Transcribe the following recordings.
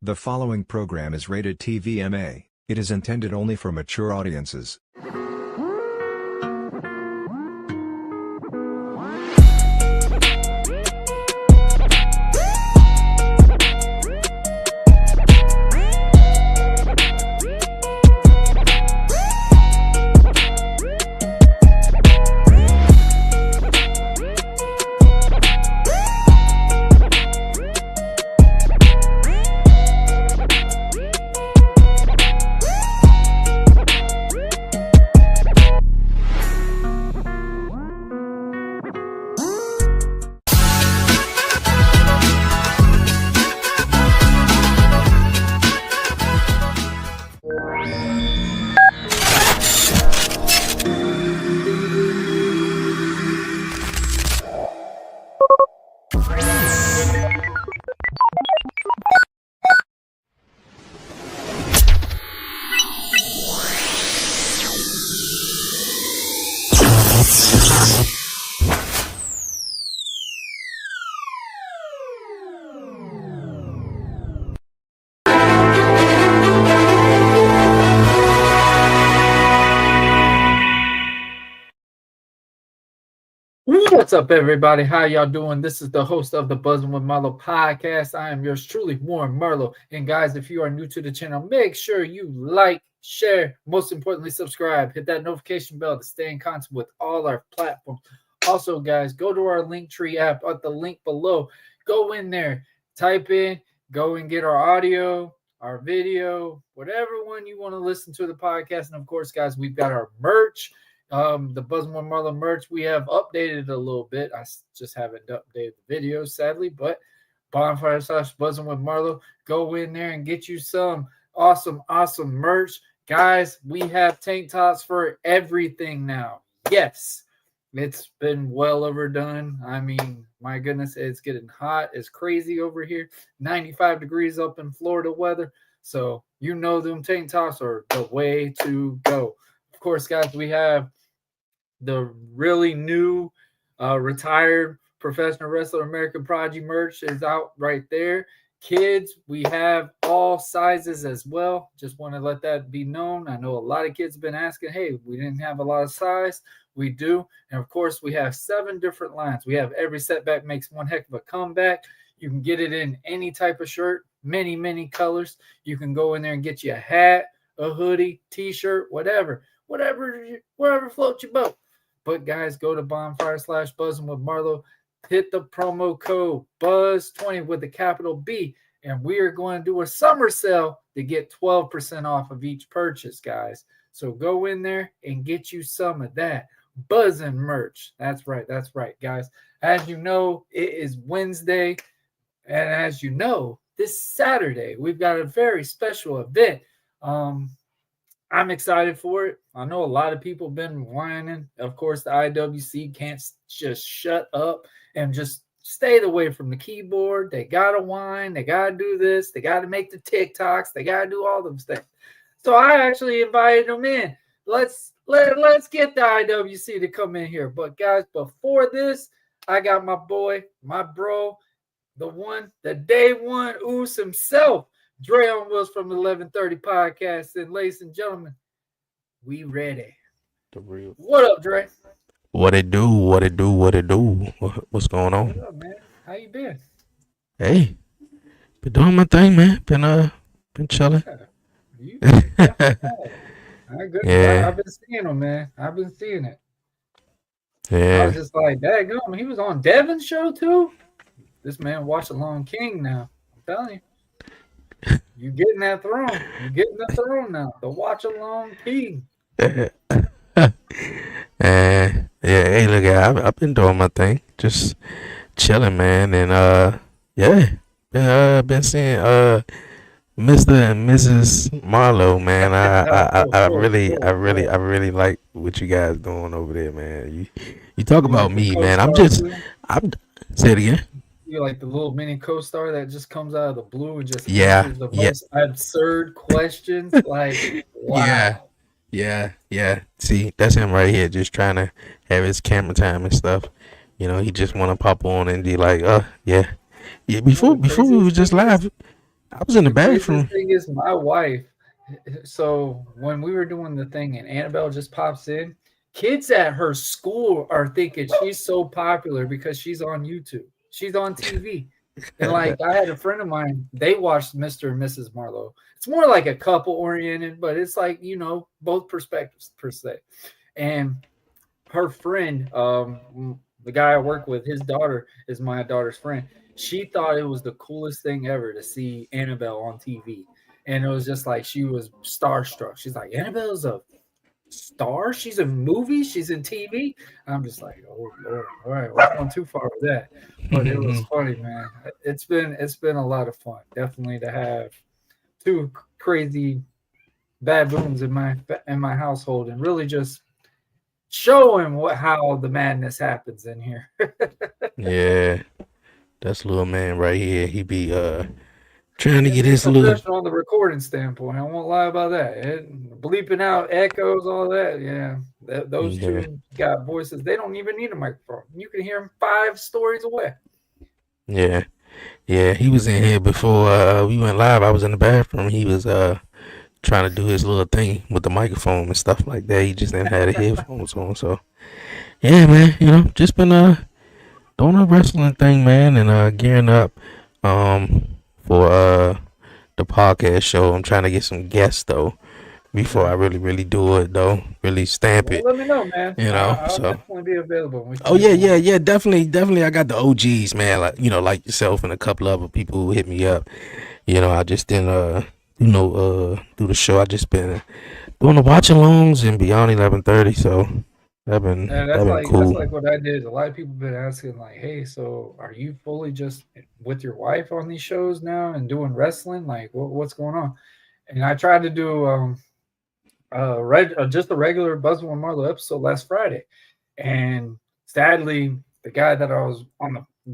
The following program is rated TVMA. It is intended only for mature audiences. What's up, everybody? How y'all doing? This is the host of the Buzzing With Marlowe Podcast. I am yours truly, Warren Marlowe. And guys, if you are new to the channel, make sure you like, share, most importantly, subscribe. Hit that notification bell to stay in contact with all our platforms. Also, guys, go to our Linktree app at the link below. Go in there, type in, go and get our audio, our video, whatever one you want to listen to the podcast. And of course, guys, we've got our merch. The Buzzing With Marlowe merch, we have updated a little bit. I just haven't updated the videos, sadly, but Bonfire/Buzzing With Marlowe, go in there and get you some awesome merch. Guys, we have tank tops for everything now. Yes, it's been well overdone. I mean, my goodness, it's getting hot. It's crazy over here. 95 degrees up in Florida weather. So, you know them tank tops are the way to go. Of course, guys, we have the really new retired professional wrestler American Prodigy merch is out right there. Kids, we have all sizes as well. Just want to let that be known. I know a lot of kids have been asking, hey, we didn't have a lot of size. We do. And of course, we have 7 different lines. We have Every Setback Makes One Heck of a Comeback. You can get it in any type of shirt, many colors. You can go in there and get you a hat, a hoodie, t-shirt, whatever floats your boat. But guys, go to Bonfire/Buzzing With Marlowe, hit the promo code BUZZ20 with a capital B, and we are going to do a summer sale to get 12% off of each purchase, guys. So go in there and get you some of that buzzing merch. That's right, guys. As you know, it is Wednesday, and as you know, this Saturday we've got a very special event. I'm excited for it. I know a lot of people have been whining. Of course, the IWC can't just shut up and just stay away from the keyboard. They got to whine. They got to do this. They got to make the TikToks. They got to do all those things. So I actually invited them in. Let's get the IWC to come in here. But, guys, before this, I got my boy, my bro, the day one Oos himself, Dre On Wheels from the 1130 Podcast. And ladies and gentlemen, we ready. The real. What up, Dre? What it do? What's going on? What up, man? How you been? Hey, been doing my thing, man. Been chilling. Yeah. I've been seeing him, man. I've been seeing it. Yeah. I was just like, daggone, he was on Devin's show too? This man watch Along King now. I'm telling you. You getting that throne. You getting the throne now. The watch along king. Yeah, hey, look, I've been doing my thing. Just chilling, man. And been seeing Mr. and Mrs. Marlowe, man. I really like what you guys doing over there, man. You talk about me, man. I'm say it again. You're like the little mini co-star that just comes out of the blue and just answers the most absurd questions. Like, wow. Yeah. See, that's him right here, just trying to have his camera time and stuff. You know, he just want to pop on and be like, yeah. Before we was just live. I was in the The craziest bathroom. thing is my wife. So when we were doing the thing and Annabelle just pops in, kids at her school are thinking she's so popular because she's on YouTube. She's on TV. And like I had a friend of mine, they watched Mr. and Mrs. Marlowe. It's more like a couple oriented, but it's like, both perspectives per se. And her friend, the guy I work with, his daughter is my daughter's friend. She thought it was the coolest thing ever to see Annabelle on TV. And it was just like she was starstruck. She's like, Annabelle's a star? She's in movies? She's in TV? I'm just like, oh Lord, all right, we're going too far with that. But it was funny, man. It's been a lot of fun. Definitely to have two crazy baboons in my household and really just showing how the madness happens in here. Yeah, that's little man right here. He be trying to get his little. On the recording standpoint, I won't lie about that. Bleeping out echoes, all that. Yeah, those two got voices. They don't even need a microphone. You can hear them 5 stories away. Yeah, he was in here before we went live. I was in the bathroom. He was trying to do his little thing with the microphone and stuff like that. He just didn't have the headphones on. So yeah, man, just been doing a wrestling thing, man, and gearing up for the podcast show. I'm trying to get some guests though before I really do it though. Really stamp it. Let me know, man. I'll so definitely be available. Oh yeah, definitely. I got the OGs, man. Like like yourself and a couple other people who hit me up. I just didn't do the show. I just been doing the watch alongs and beyond 11:30. So that's been cool. That's like what I did. A lot of people have been asking, like, hey, so are you fully just with your wife on these shows now and doing wrestling? Like, what's going on? And I tried to do just a regular Buzzing with Marlowe episode last Friday. And sadly, the guy that I was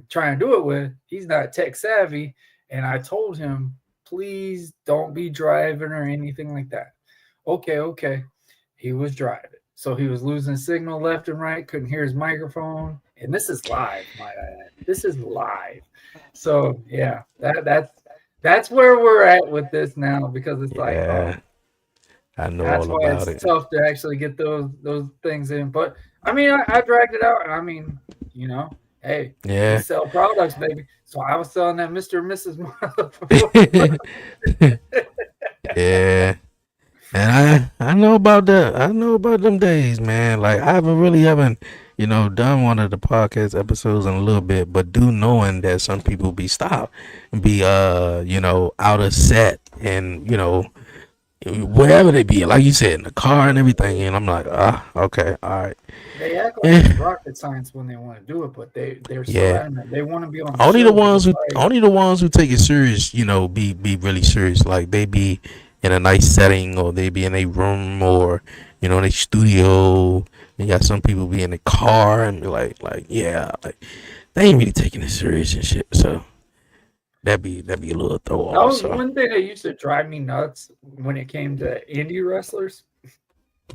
trying to do it with, he's not tech savvy. And I told him, please don't be driving or anything like that. Okay. He was driving. So he was losing signal left and right, couldn't hear his microphone. And this is live, might I add. This is live. So yeah, that's where we're at with this now, because it's like I know that's all why about it's it. tough to actually get those things in. But I mean, I dragged it out. I mean, hey, Yeah. we sell products, baby. So I was selling that Mr. and Mrs. Marlowe. Yeah. And I know about that. I know about them days, man. Like I haven't done one of the podcast episodes in a little bit, but knowing that some people be stopped and be out of set and wherever they be, like you said, in the car and everything, and I'm like, okay, all right. They act like it's rocket science when they want to do it, but they're so adamant. They want to be on the only show, the ones who take it serious, be really serious. Like they be in a nice setting, or they be in a room, or in a studio. You got some people be in the car and be like they ain't really taking it serious and shit. So that'd be a little throw off. That was one thing that used to drive me nuts when it came to indie wrestlers.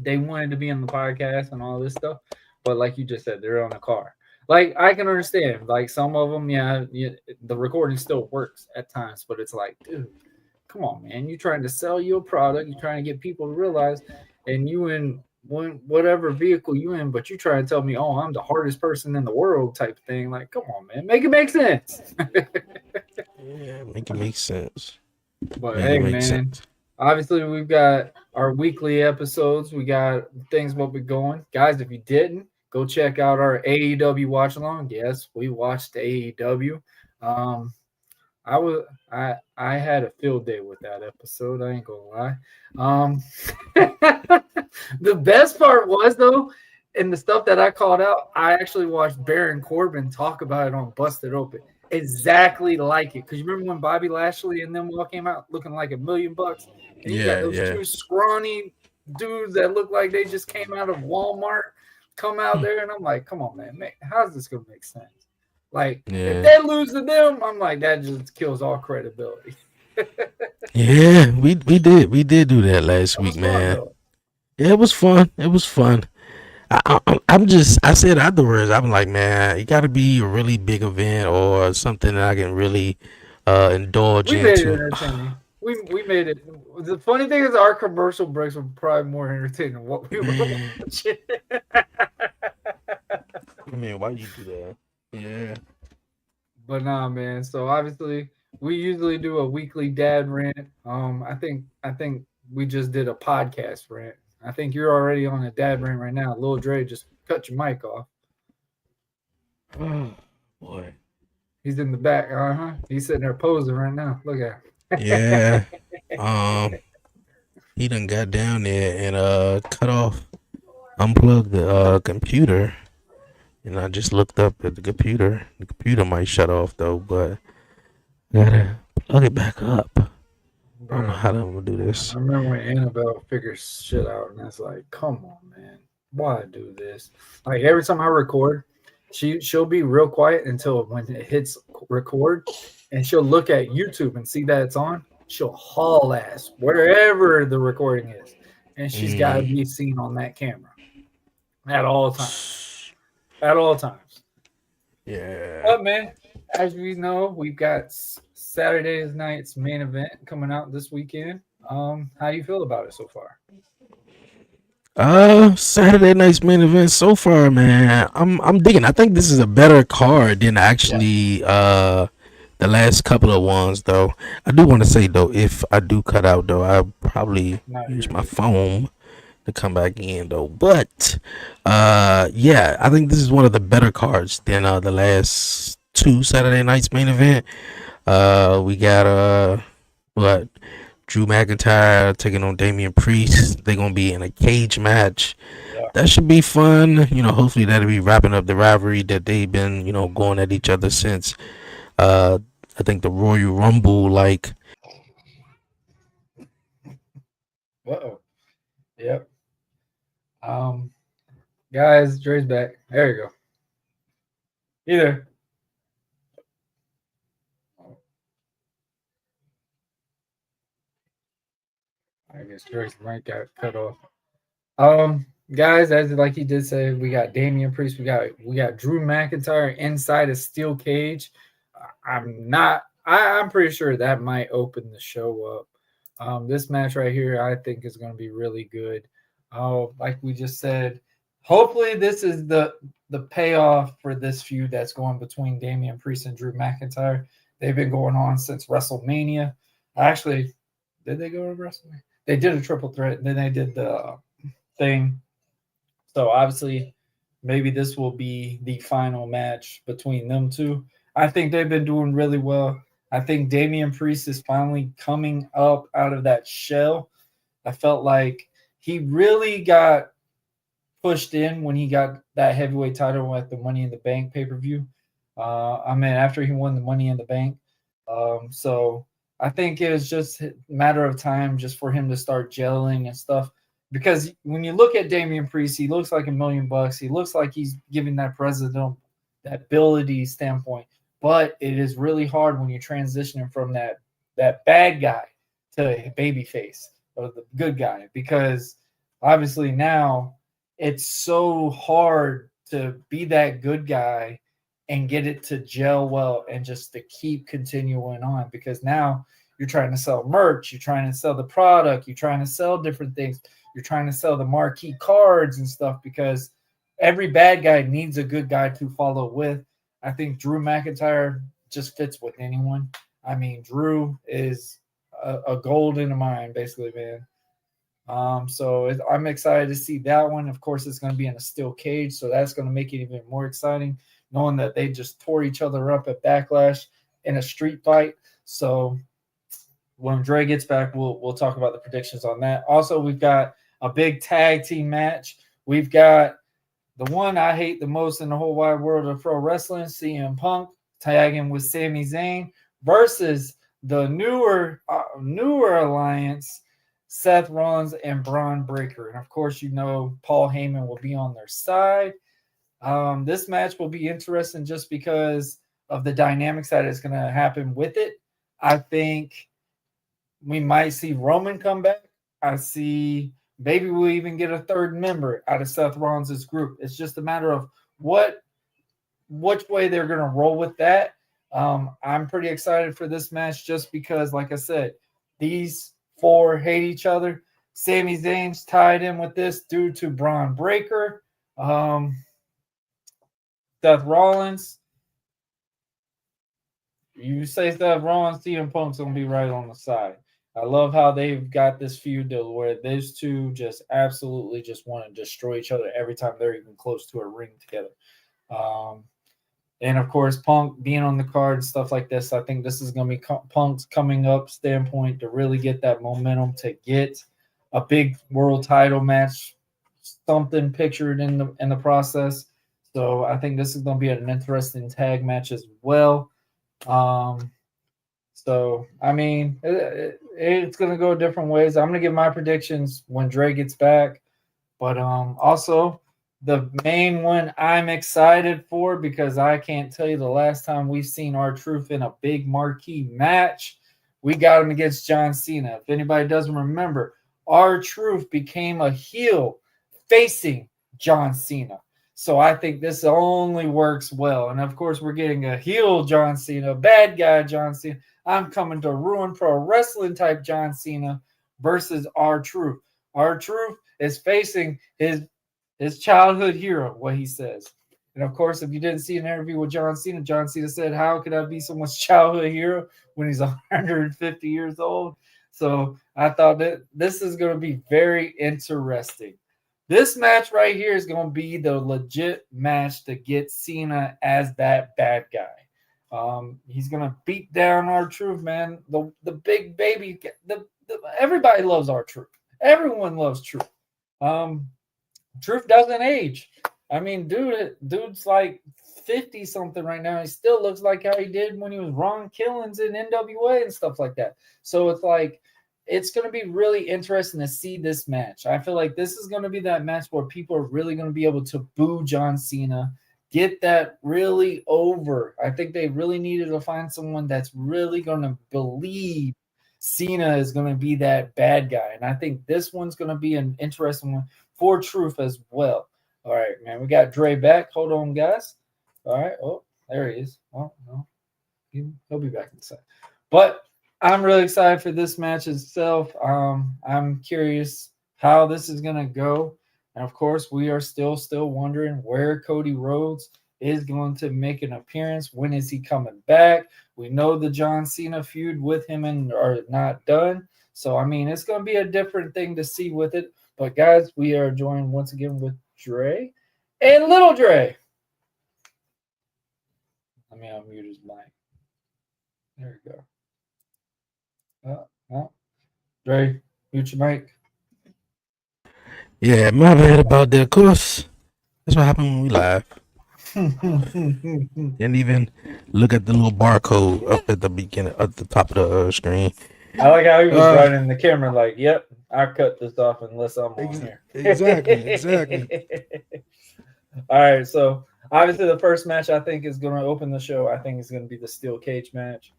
They wanted to be on the podcast and all this stuff, but like you just said, they're on the car. Like I can understand, like some of them, the recording still works at times, but it's like, dude, come on, man, you're trying to sell your product, you're trying to get people to realize, and you in whatever vehicle you in, but you try to tell me, oh, I'm the hardest person in the world type thing. Like, come on, man, make it make sense. Yeah, make it make sense. But hey, man, obviously we've got our weekly episodes. We got things what we're going. Guys, if you didn't, go check out our AEW watch along. Yes, we watched AEW. I had a field day with that episode. I ain't gonna lie. The best part was though, and the stuff that I called out, I actually watched Baron Corbin talk about it on Busted Open. Exactly like it. Because you remember when Bobby Lashley and them all came out looking like $1 million? And you got those two scrawny dudes that look like they just came out of Walmart come out there, and I'm like, come on, man, how's this gonna make sense? Like, if they lose to them, I'm like, that just kills all credibility. Yeah, we did do that last week, man. Yeah, it was fun. I said afterwards, I'm like, man, it got to be a really big event or something that I can really indulge We made it into. entertaining. We made it. The funny thing is, our commercial breaks were probably more entertaining than what we were watching. I mean, why you do that? Yeah. But nah, man. So obviously, we usually do a weekly dad rant. I think we just did a podcast rant. I think you're already on a dad rant right now. Lil Dre just cut your mic off. Oh boy. He's in the back. He's sitting there posing right now. Look at him. Yeah. He done got down there and unplugged the computer. And I just looked up at the computer. The computer might shut off though, but gotta plug it back up. I don't know how I'm gonna do this. I remember when Annabelle figures shit out, and it's like, come on, man, why do this? Like every time I record, she'll be real quiet until when it hits record, and she'll look at YouTube and see that it's on. She'll haul ass wherever the recording is, and she's got to be seen on that camera at all times. At all times. Yeah. But man, as we know, we've got Saturday night's main event coming out this weekend. How do you feel about it so far? Saturday night's main event so far, man. I'm digging. I think this is a better card than actually the last couple of ones though. I do want to say though, if I do cut out though, I'll probably use my phone to come back in though. But yeah, I think this is one of the better cards than the last two Saturday night's main event. We got what, Drew McIntyre taking on Damian Priest. They're gonna be in a cage match. That should be fun. You know, hopefully that'll be wrapping up the rivalry that they've been, going at each other since I think the Royal Rumble, like. Uh-oh. Yep. Guys, Dre's back. There you go. Either. I guess Dre's mic got cut off. Guys, as like he did say, we got Damian Priest, we got Drew McIntyre inside a steel cage. I'm pretty sure that might open the show up. This match right here, I think is going to be really good. Like we just said, hopefully this is the payoff for this feud that's going between Damian Priest and Drew McIntyre. They've been going on since WrestleMania. Actually, did they go to WrestleMania? They did a triple threat, and then they did the thing. So obviously, maybe this will be the final match between them two. I think they've been doing really well. I think Damian Priest is finally coming up out of that shell. I felt like he really got pushed in when he got that heavyweight title at the Money in the Bank pay-per-view. After he won the Money in the Bank. So I think it was just a matter of time just for him to start gelling and stuff. Because when you look at Damian Priest, he looks like $1 million. He looks like he's giving that president that ability standpoint. But it is really hard when you're transitioning from that bad guy to baby face or the good guy, because obviously now it's so hard to be that good guy and get it to gel well and just to keep continuing on, because now you're trying to sell merch, you're trying to sell the product, you're trying to sell different things, you're trying to sell the marquee cards and stuff, because every bad guy needs a good guy to follow with. I think Drew McIntyre just fits with anyone. I mean, Drew is a gold in a mine, basically, man. I'm excited to see that one. Of course, it's going to be in a steel cage, so that's going to make it even more exciting, knowing that they just tore each other up at Backlash in a street fight. So when Dre gets back, we'll talk about the predictions on that. Also, we've got a big tag team match. We've got the one I hate the most in the whole wide world of pro wrestling, CM Punk, tagging with Sami Zayn versus the newer alliance, Seth Rollins and Braun Breaker. And of course, Paul Heyman will be on their side. This match will be interesting just because of the dynamics that is going to happen with it. I think we might see Roman come back. I see maybe we'll even get a third member out of Seth Rollins' group. It's just a matter of which way they're going to roll with that. I'm pretty excited for this match just because, like I said, these four hate each other. Sami Zayn's tied in with this due to Braun Breaker. Seth Rollins. You say Seth Rollins, CM Punk's going to be right on the side. I love how they've got this feud where those two just absolutely just want to destroy each other every time they're even close to a ring together. And, of course, Punk being on the card and stuff like this, I think this is going to be Punk's coming up standpoint to really get that momentum to get a big world title match, something pictured in the process. So I think this is going to be an interesting tag match as well. So, I mean, it's going to go different ways. I'm going to give my predictions when Dre gets back. But also, the main one I'm excited for, because I can't tell you the last time we've seen R-Truth in a big marquee match, we got him against John Cena. If anybody doesn't remember, R-Truth became a heel facing John Cena. So I think this only works well. And, of course, we're getting a heel John Cena, bad guy John Cena. I'm coming to ruin pro wrestling type John Cena versus R-Truth. R-Truth is facing his childhood hero, what he says. And, of course, if you didn't see an interview with John Cena said, how could I be someone's childhood hero when he's 150 years old? So I thought that this is going to be very interesting. This match right here is going to be the legit match to get Cena as that bad guy. He's going to beat down R-Truth, man. The big baby. Everybody loves R-Truth. Everyone loves Truth. Truth doesn't age. I mean, dude's like 50-something right now. He still looks like how he did when he was Ron Killings in NWA and stuff like that. So it's like, it's going to be really interesting to see this match. I feel like this is going to be that match where people are really going to be able to boo John Cena, get that really over. I think they really needed to find someone that's really going to believe Cena is going to be that bad guy. And I think this one's going to be an interesting one for Truth as well. All right, man. We got Dre back. Hold on, guys. All right. Oh, there he is. Oh, no. He'll be back in a second. But I'm really excited for this match itself. I'm curious how this is going to go. And, of course, we are still wondering where Cody Rhodes is going to make an appearance. When is he coming back? We know the John Cena feud with him are not done. So, I mean, it's going to be a different thing to see with it. But, guys, we are joined once again with Dre and Little Dre. Let me unmute his mic. There we go. Dre, mute your mic. Yeah, my bad about that. Of course, that's what happened when we live. Didn't even look at the little barcode up at the beginning, at the top of the screen. I like how he was running the camera like, yep, I cut this off unless I'm on here. Exactly. All right, so obviously the first match I think is going to open the show. I think it's going to be the steel cage match.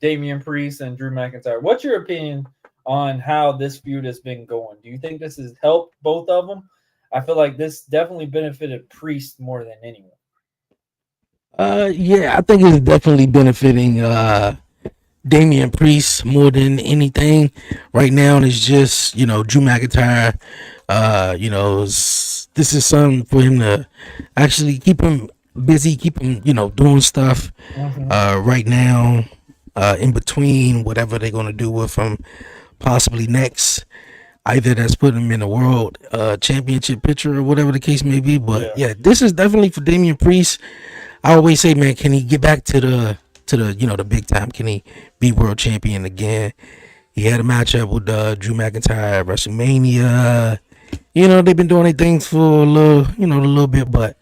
Damian Priest and Drew McIntyre. What's your opinion on how this feud has been going? Do you think this has helped both of them? I feel like this definitely benefited Priest more than anyone. Yeah, I think it's definitely benefiting Damian Priest more than anything right now. And it's just, Drew McIntyre, this is something for him to actually keep him busy, keep him, doing stuff right now, in between whatever they're going to do with him possibly next. Either that's putting him in the world championship picture or whatever the case may be. But yeah, this is definitely for Damian Priest. I always say, man, can he get back to the the big time? Can he be world champion again? He had a matchup with Drew McIntyre at WrestleMania. They've been doing their things for a little bit, but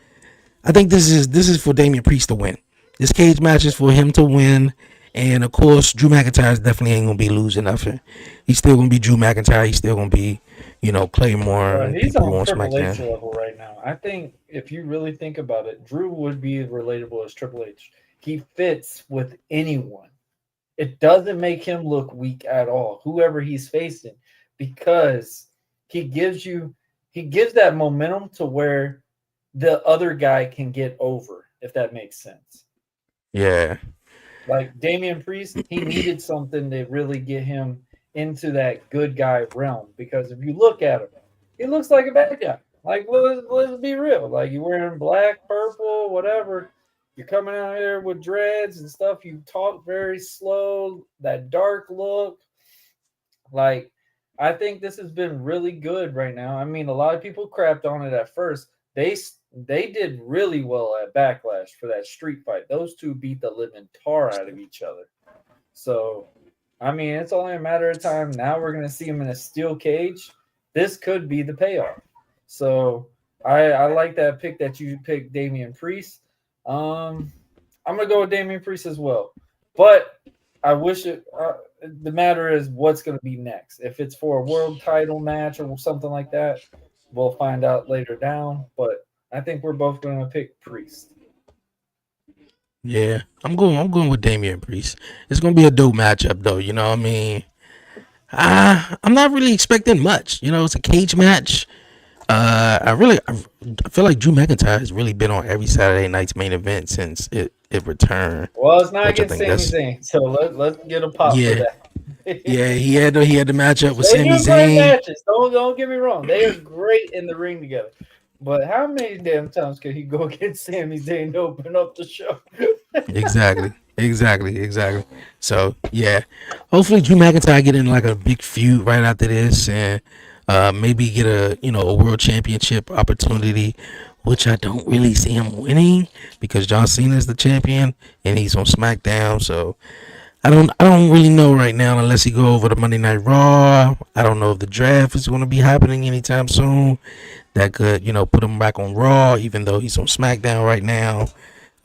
I think this is for Damian Priest to win. This cage match is for him to win. And, of course, Drew McIntyre definitely ain't going to be losing nothing. He's still going to be Drew McIntyre. He's still going to be, Claymore. He's on Triple H level right now. I think if you really think about it, Drew would be relatable as Triple H. He fits with anyone. It doesn't make him look weak at all, whoever he's facing, because he gives that momentum to where the other guy can get over, if that makes sense. Yeah. Like Damian Priest, he needed something to really get him into that good guy realm. Because if you look at him, he looks like a bad guy. Like let's be real. Like you're wearing black, purple, whatever. You're coming out here with dreads and stuff. You talk very slow. That dark look. Like I think this has been really good right now. I mean, a lot of people crapped on it at first. They did really well at Backlash for that street fight. Those two beat the living tar out of each other. So, I mean, it's only a matter of time. Now we're going to see him in a steel cage. This could be the payoff. So, I like that pick that you picked, Damian Priest. I'm going to go with Damian Priest as well. But I wish it. The matter is what's going to be next. If it's for a world title match or something like that, we'll find out later down. But I think we're both going to pick Priest. Yeah, I'm going with Damian Priest. It's gonna be a dope matchup, though. You know what I mean? I'm not really expecting much. You know, it's a cage match. I feel like Drew McIntyre has really been on every Saturday night's main event since it returned. Well, it's not Which I against think Sami Zayn, so let's get a pop for Yeah, that. yeah. He had the matchup with They Sami do great Zayn. matches. Don't get me wrong. They are great in the ring together. But how many damn times can he go against Sami Zayn to open up the show? Exactly. So yeah, hopefully Drew McIntyre get in like a big feud right after this, and maybe get a world championship opportunity, which I don't really see him winning because John Cena is the champion and he's on SmackDown. So I don't really know right now unless he go over to Monday Night Raw. I don't know if the draft is going to be happening anytime soon. That could put him back on Raw, even though he's on SmackDown right now.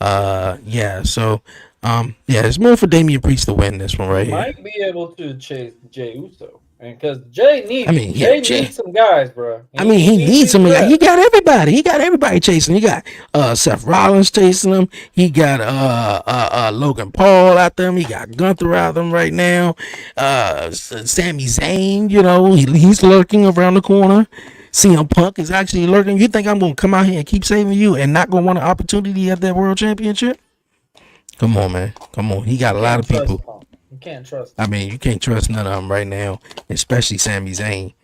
Yeah. So it's more for Damian Priest to win this one right here. Might be able to chase Jey Uso, and because Jay needs, Jay needs some guys, bro. He needs some. He got everybody. He got everybody chasing. He got Seth Rollins chasing him. He got Logan Paul out there. He got Gunther out there right now. Sami Zayn, he's lurking around the corner. CM Punk is actually lurking. You think I'm gonna come out here and keep saving you and not gonna want an opportunity at that world championship? Come on, man. Come on. He got a lot of people. You can't trust him. I mean, you can't trust none of them right now, especially Sami Zayn.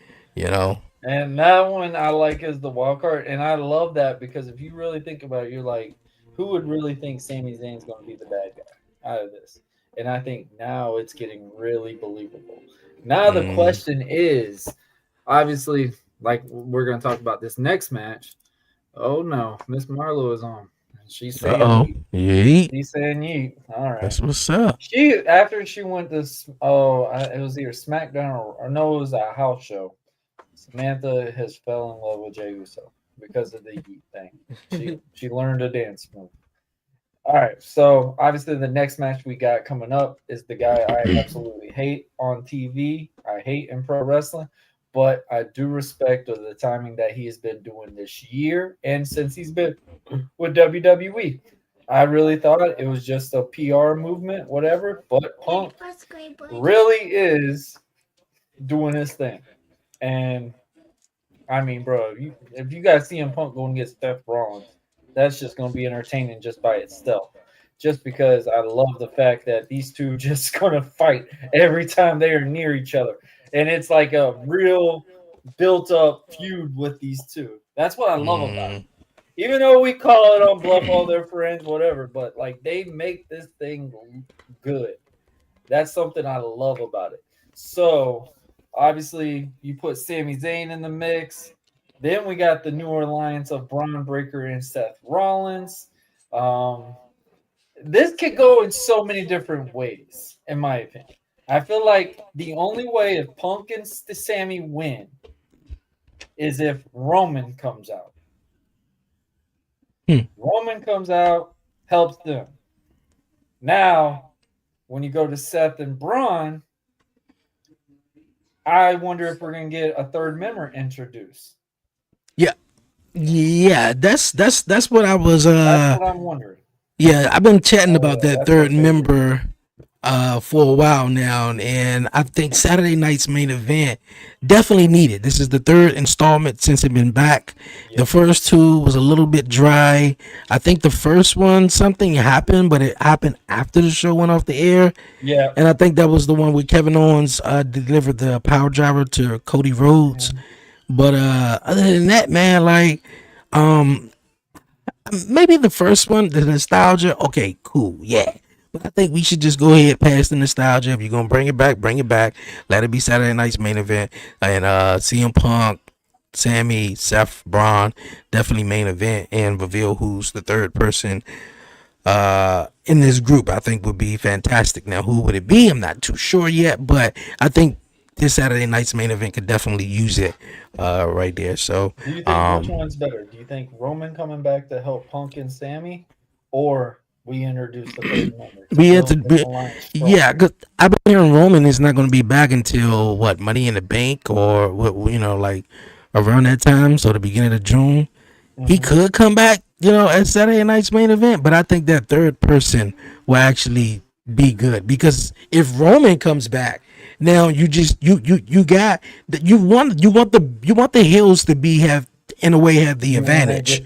And that one I like is the wild card, and I love that because if you really think about it, you're like, who would really think Sami Zayn's going to be the bad guy out of this? And I think now it's getting really believable. Now the question is, obviously, like we're going to talk about this next match. Oh no, Miss Marlowe is on. She's saying yeet. She's saying yeet. All right. That's what's up. After she went to it was either SmackDown or no, it was a house show. Samantha has fell in love with Jey Uso because of the yeet thing. She learned a dance move. All right, so obviously the next match we got coming up is the guy I absolutely hate on TV. I hate in pro wrestling, but I do respect the timing that he has been doing this year and since he's been with WWE. I really thought it was just a PR movement, whatever, but Punk really is doing his thing. And I mean, bro, if you guys see him Punk going against Seth Rollins, that's just going to be entertaining just by itself. Just because I love the fact that these two just going to fight every time they are near each other. And it's like a real built-up feud with these two. That's what I love about it. Even though we call it on bluff, all their friends, whatever, but like they make this thing good. That's something I love about it. So obviously you put Sami Zayn in the mix. Then we got the new alliance of Braun Breaker and Seth Rollins. This could go in so many different ways, in my opinion. I feel like the only way if Punk and Sammy win is if Roman comes out. Roman comes out, helps them. Now, when you go to Seth and Braun, I wonder if we're going to get a third member introduced. Yeah, that's what I was. That's what I'm wondering. Yeah, I've been chatting about that third member for a while now, and I think Saturday night's main event definitely needed. This is the third installment since it's been back. The first two was a little bit dry. I think the first one, something happened, but it happened after the show went off the air. Yeah. And I think that was the one where Kevin Owens delivered the power driver to Cody Rhodes. But other than that, man, like maybe the first one, the nostalgia, okay, cool, yeah. But I think we should just go ahead past the nostalgia. If you're gonna bring it back, bring it back. Let it be Saturday night's main event. And CM Punk, Sammy, Seth, Braun, definitely main event, and reveal who's the third person in this group. I think would be fantastic. Now, who would it be? I'm not too sure yet, but I think this Saturday night's main event could definitely use it right there. So, do you think which one's better? Do you think Roman coming back to help Punk and Sammy, or we introduce the third member? We have to, yeah, because I've been hearing Roman is not going to be back until what, Money in the Bank, or what, like around that time, so the beginning of June. He could come back, at Saturday night's main event, but I think that third person will actually be good, because if Roman comes back, now you got that you want the heels to have the advantage.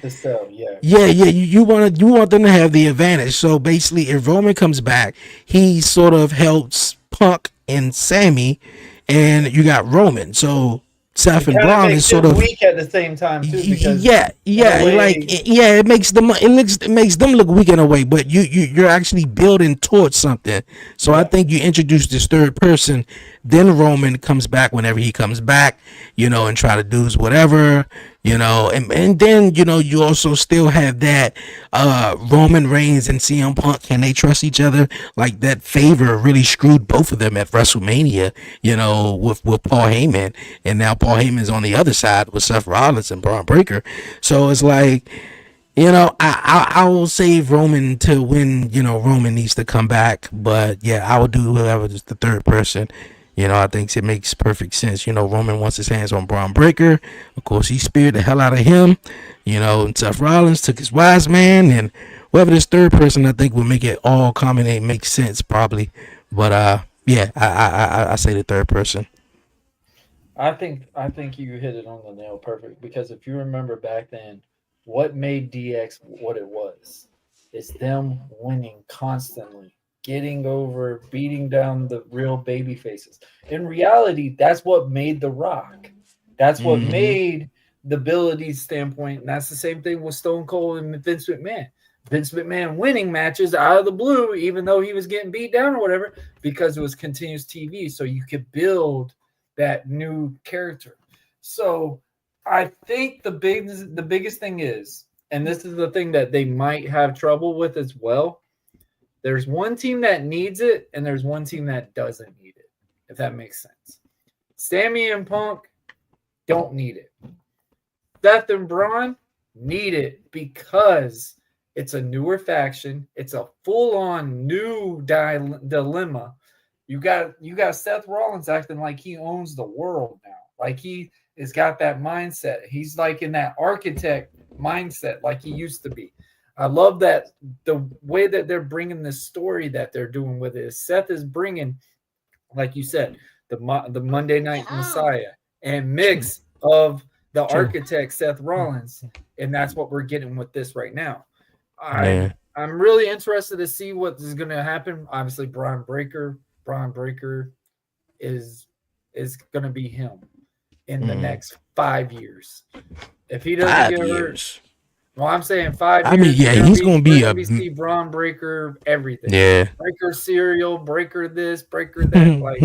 You want them to have the advantage. So basically, if Roman comes back, he sort of helps Punk and Sammy, and you got Roman. So Seth and Braun is sort of weak at the same time too. Because it makes them look weak in a way, but you're actually building towards something. So I think you introduce this third person, then Roman comes back whenever he comes back, and try to do whatever, and then you also still have that Roman Reigns and CM Punk. Can they trust each other? Like, that favor really screwed both of them at WrestleMania, with Paul Heyman, and now Paul Heyman's on the other side with Seth Rollins and Braun Breaker. So it's like, I will save Roman to when Roman needs to come back, but I will do whoever is the third person. I think it makes perfect sense. Roman wants his hands on Braun Breaker. Of course, he speared the hell out of him. And Seth Rollins took his wise man, and whoever this third person, I think, will make it all culminate, make sense probably. But I say the third person. I think you hit it on the nail perfect, because if you remember back then, what made DX what it was? It's them winning constantly, getting over, beating down the real baby faces. In reality, that's what made The Rock. That's what made the ability standpoint. And that's the same thing with Stone Cold and Vince McMahon. Vince McMahon winning matches out of the blue, even though he was getting beat down or whatever, because it was continuous TV. So you could build that new character. So I think the biggest thing is, and this is the thing that they might have trouble with as well, there's one team that needs it, and there's one team that doesn't need it, if that makes sense. Sammy and Punk don't need it. Seth and Braun need it, because it's a newer faction. It's a full-on new dilemma. You got Seth Rollins acting like he owns the world now. Like he has got that mindset. He's like in that architect mindset like he used to be. I love that the way that they're bringing this story that they're doing with it is Seth is bringing, like you said, the Monday Night Messiah and mix of the architect Seth Rollins, and that's what we're getting with this right now. I'm really interested to see what is going to happen. Obviously, Braun Breaker is going to be him in the next 5 years. If he doesn't get hurt. Well, I'm saying 5 years. I mean, he's going to be a see Braun Breaker everything. Yeah. Breaker cereal, Breaker this, Breaker that. Like,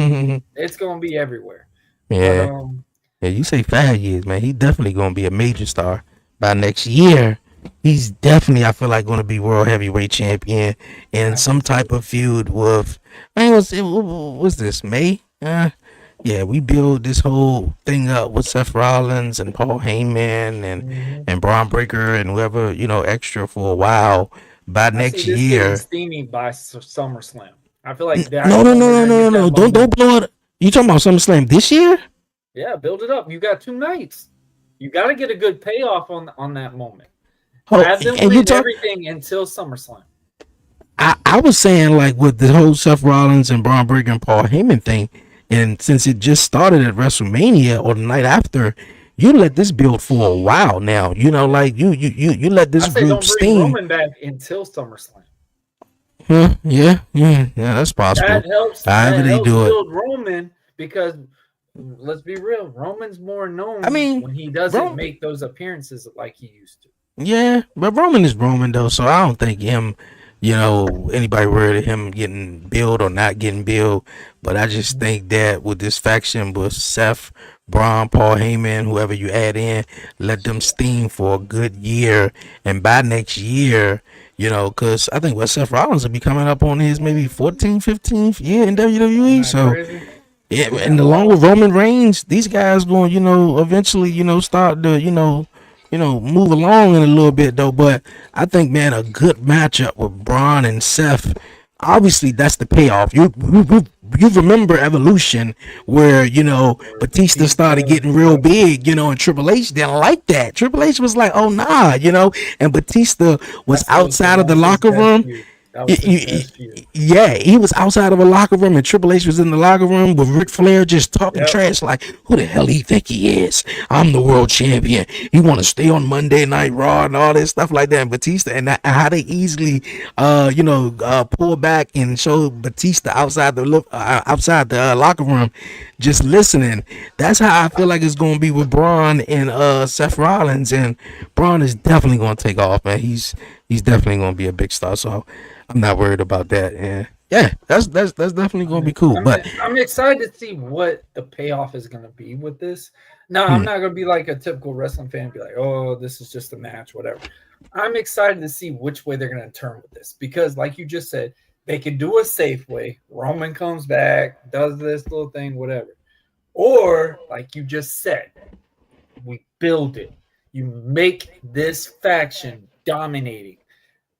it's going to be everywhere. Yeah. But, you say 5 years, man. He's definitely going to be a major star by next year. He's definitely, I feel like, going to be world heavyweight champion in some type of feud with. What's this, May? Yeah, we build this whole thing up with Seth Rollins and Paul Heyman and Braun Breaker and whoever, extra for a while. By next year, steamy by SummerSlam. I feel like that. No. Don't blow it. You talking about SummerSlam this year? Yeah, build it up. You got 2 nights. You got to get a good payoff on that moment. Oh, have them win everything until SummerSlam. I was saying like with the whole Seth Rollins and Braun Breaker and Paul Heyman thing, and since it just started at WrestleMania or the night after, you let this build for a while now. You know, like you let this I say group don't bring steam. Roman back until SummerSlam. Huh? Yeah, that's possible. That helps. However That they helps do it. build Roman because let's be real, Roman's more known I mean, when he doesn't Roman, make those appearances like he used to. yeah, but Roman is Roman though, so I don't think him, anybody worried of him getting billed or not getting billed. But I just think that with this faction with Seth, Braun, Paul Heyman, whoever you add in, let them steam for a good year, and by next year, because I think Seth Rollins will be coming up on his maybe 14th, 15th year in WWE. So Crazy. yeah, and along with Roman Reigns, these guys going, eventually, start to, move along in a little bit though. But I think, man, a good matchup with Braun and Seth. Obviously, that's the payoff. You remember Evolution, where Batista started getting real big, and Triple H didn't like that. Triple H was like, "Oh nah," and Batista was outside of the locker room. That was his best feud. Yeah, he was outside of a locker room, and Triple H was in the locker room with Ric Flair just talking trash like, "Who the hell he think he is? I'm the world champion. He want to stay on Monday Night Raw and all this stuff like that." And Batista and how they easily, pull back and show Batista outside the locker room, just listening. That's how I feel like it's gonna be with Braun and Seth Rollins, and Braun is definitely gonna take off, man. He's definitely gonna be a big star, so I'm not worried about that. And yeah, that's definitely gonna be cool. But I'm excited to see what the payoff is gonna be with this. No, I'm not gonna be like a typical wrestling fan and be like, "Oh, this is just a match, whatever." I'm excited to see which way they're gonna turn with this because, like you just said, they can do a safe way. Roman comes back, does this little thing, whatever, or like you just said, we build it. You make this faction dominating.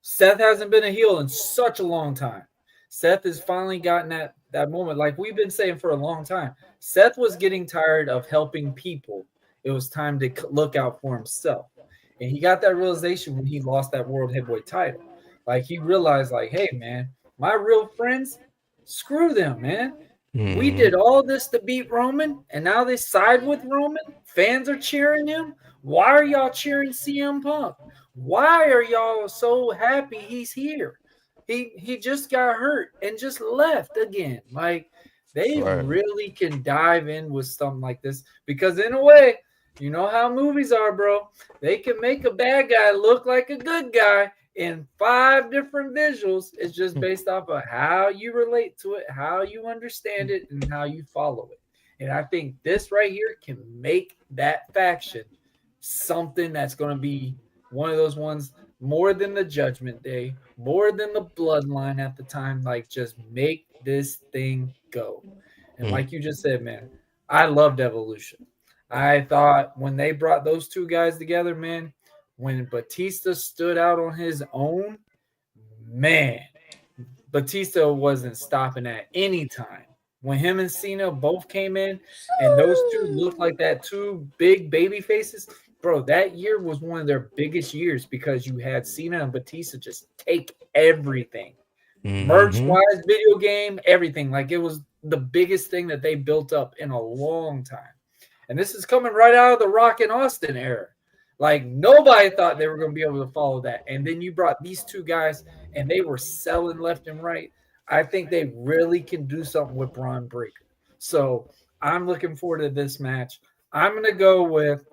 Seth hasn't been a heel in such a long time. Seth has finally gotten that moment. Like we've been saying for a long time, Seth was getting tired of helping people. It was time to look out for himself. And he got that realization when he lost that world heavyweight title. Like he realized like, hey, man, my real friends, screw them, man. We did all this to beat Roman, and now they side with Roman. Fans are cheering him. Why are y'all cheering CM Punk? Why are y'all so happy he's here? He just got hurt and just left again. Like they really can dive in with something like this because in a way, you know how movies are, bro. They can make a bad guy look like a good guy in 5 different visuals. It's just based off of how you relate to it, how you understand it, and how you follow it. And I think this right here can make that faction something that's going to be one of those ones more than the Judgment Day, more than the Bloodline at the time. Like, just make this thing go. And like you just said, man, I loved Evolution. I thought when they brought those two guys together, man, when Batista stood out on his own, man, Batista wasn't stopping at any time. When him and Cena both came in and those two looked like that two big baby faces, bro, that year was one of their biggest years because you had Cena and Batista just take everything. Merch-wise, video game, everything. Like it was the biggest thing that they built up in a long time. And this is coming right out of the Rock and Austin era. Like nobody thought they were going to be able to follow that. And then you brought these two guys and they were selling left and right. I think they really can do something with Braun Breaker. So I'm looking forward to this match. I'm going to go with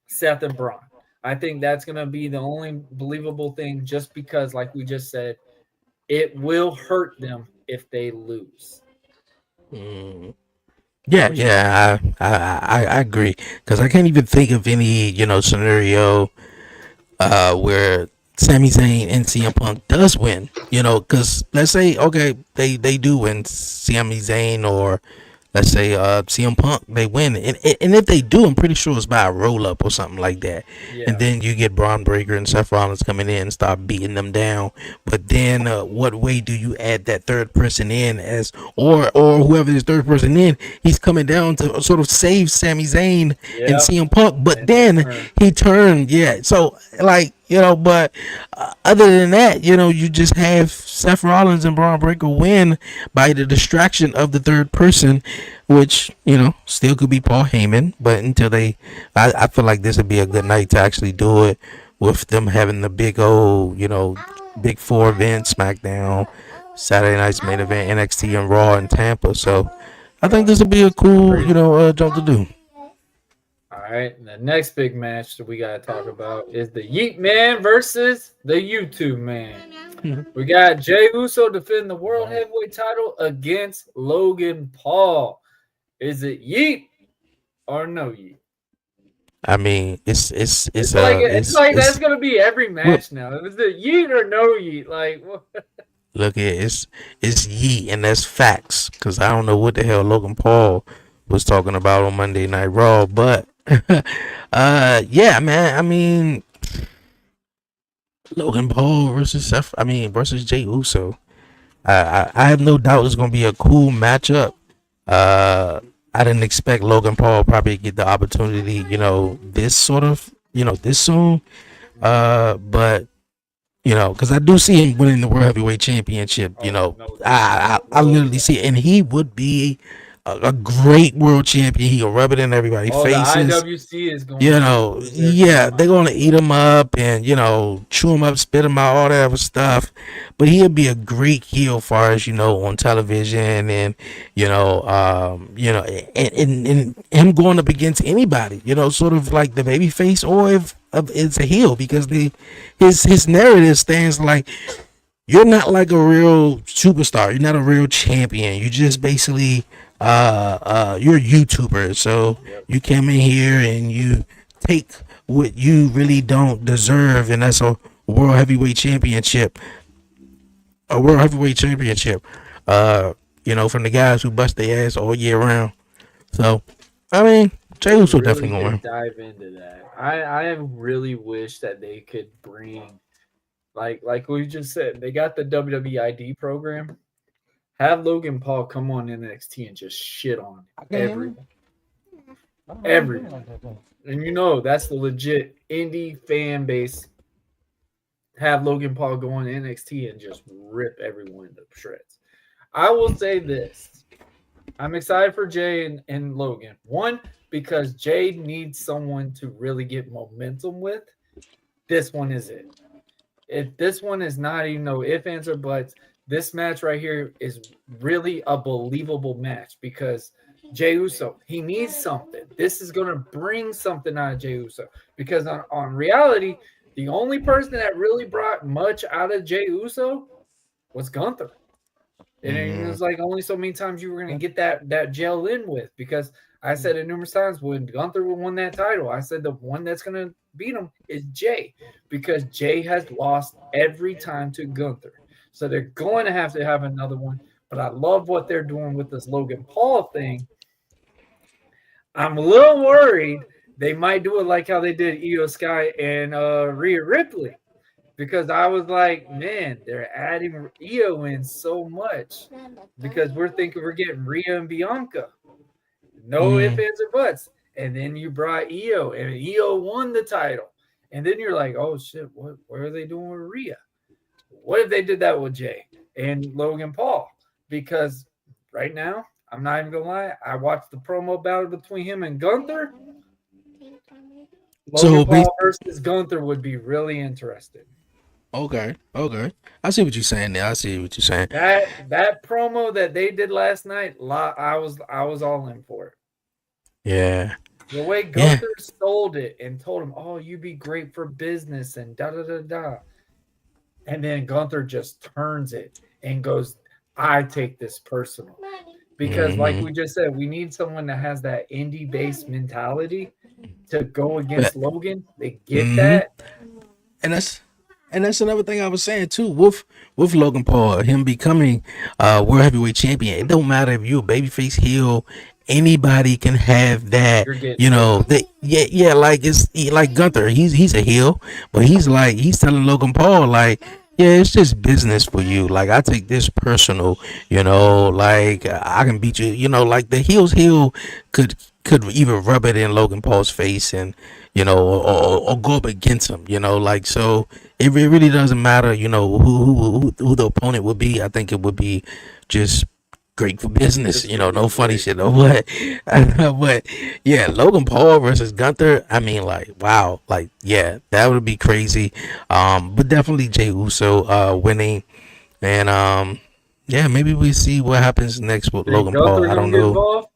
Seth and Braun. I think that's going to be the only believable thing just because, like we just said, it will hurt them if they lose. Yeah, I agree because I can't even think of any scenario where Sami Zayn and CM Punk does win. Because let's say they do win, Sami Zayn or let's say CM Punk, they win, and if they do, I'm pretty sure it's by a roll up or something like that. And then you get Braun Breaker and Seth Rollins coming in and start beating them down. But then what way do you add that third person in as or whoever is third person in? He's coming down to sort of save Sami Zayn and CM Punk, but then he turned. So like But other than that, you just have Seth Rollins and Braun Breaker win by the distraction of the third person, which, still could be Paul Heyman. But I feel like this would be a good night to actually do it with them having the big old, big four event, SmackDown, Saturday night's main event, NXT and Raw in Tampa. So I think this would be a cool, jump to do. All right, and the next big match that we got to talk about is the Yeet Man versus the YouTube Man. We got Jey Uso defending the World Heavyweight title against Logan Paul. Is it Yeet or no Yeet? I mean, it's like that's gonna be every match now. Is it Yeet or no Yeet? Like, look at it's Yeet, and that's facts. Because I don't know what the hell Logan Paul was talking about on Monday Night Raw, but yeah, man. I mean, Logan Paul versus Jey Uso. I have no doubt it's gonna be a cool matchup. I didn't expect Logan Paul probably get the opportunity, this soon. But because I do see him winning the World Heavyweight Championship. I literally see it, and he would be a great world champion. He'll rub it in everybody's faces. The IWC is going. They're gonna eat him up and chew him up, spit him out, all that other stuff. But he'll be a great heel, as far as on television, and and him going up against anybody, sort of like the baby face, or if it's a heel, because his narrative stands like, you're not like a real superstar, you're not a real champion, you just basically you're a YouTuber, so you come in here and you take what you really don't deserve, and that's a World Heavyweight Championship. From the guys who bust their ass all year round. So, I mean, Jey Uso definitely going to dive into that. I really wish that they could bring, like we just said, they got the WWE ID program. Have Logan Paul come on NXT and just shit on everyone. And that's the legit indie fan base. Have Logan Paul go on NXT and just rip everyone to shreds. I will say this. I'm excited for Jey and Logan. One, because Jey needs someone to really get momentum with. This one is it. If this one is not even no ifs, ands, or buts, this match right here is really a believable match, because Jey Uso, he needs something. This is going to bring something out of Jey Uso, because on reality, the only person that really brought much out of Jey Uso was Gunther. And it was like only so many times you were going to get that gel in with, because I said it numerous times when Gunther won that title, I said the one that's going to beat him is Jey, because Jey has lost every time to Gunther. So they're going to have another one. But I love what they're doing with this Logan Paul thing. I'm a little worried they might do it like how they did Io Sky and Rhea Ripley, because I was like, man, they're adding Io in so much, because we're thinking we're getting Rhea and Bianca. No ifs, ands, or buts. And then you brought Io, and Io won the title. And then you're like, oh, shit, what are they doing with Rhea? What if they did that with Jey and Logan Paul? Because right now, I'm not even going to lie, I watched the promo battle between him and Gunther. Logan Paul versus Gunther would be really interesting. Okay. I see what you're saying there. That promo that they did last night, I was all in for it. Yeah. The way Gunther sold it and told him, oh, you'd be great for business and da-da-da-da. And then Gunther just turns it and goes, I take this personal. Because like we just said, we need someone that has that indie-based mentality to go against Logan. They get that. And that's another thing I was saying too, with Logan Paul, him becoming World Heavyweight Champion. It don't matter if you're a babyface, heel, anybody can have that. Like it's like Gunther. He's a heel, but he's telling Logan Paul like, yeah, it's just business for you. Like, I take this personal, like I can beat you, like the heel could even rub it in Logan Paul's face and, or go up against him, like, so it really doesn't matter, who the opponent would be. I think it would be just great for business, no funny shit, no what. But yeah, Logan Paul versus Gunther, I mean, like, wow, like, yeah, that would be crazy. But definitely Jey Uso winning, and yeah, maybe we see what happens next with Logan Paul. I don't know.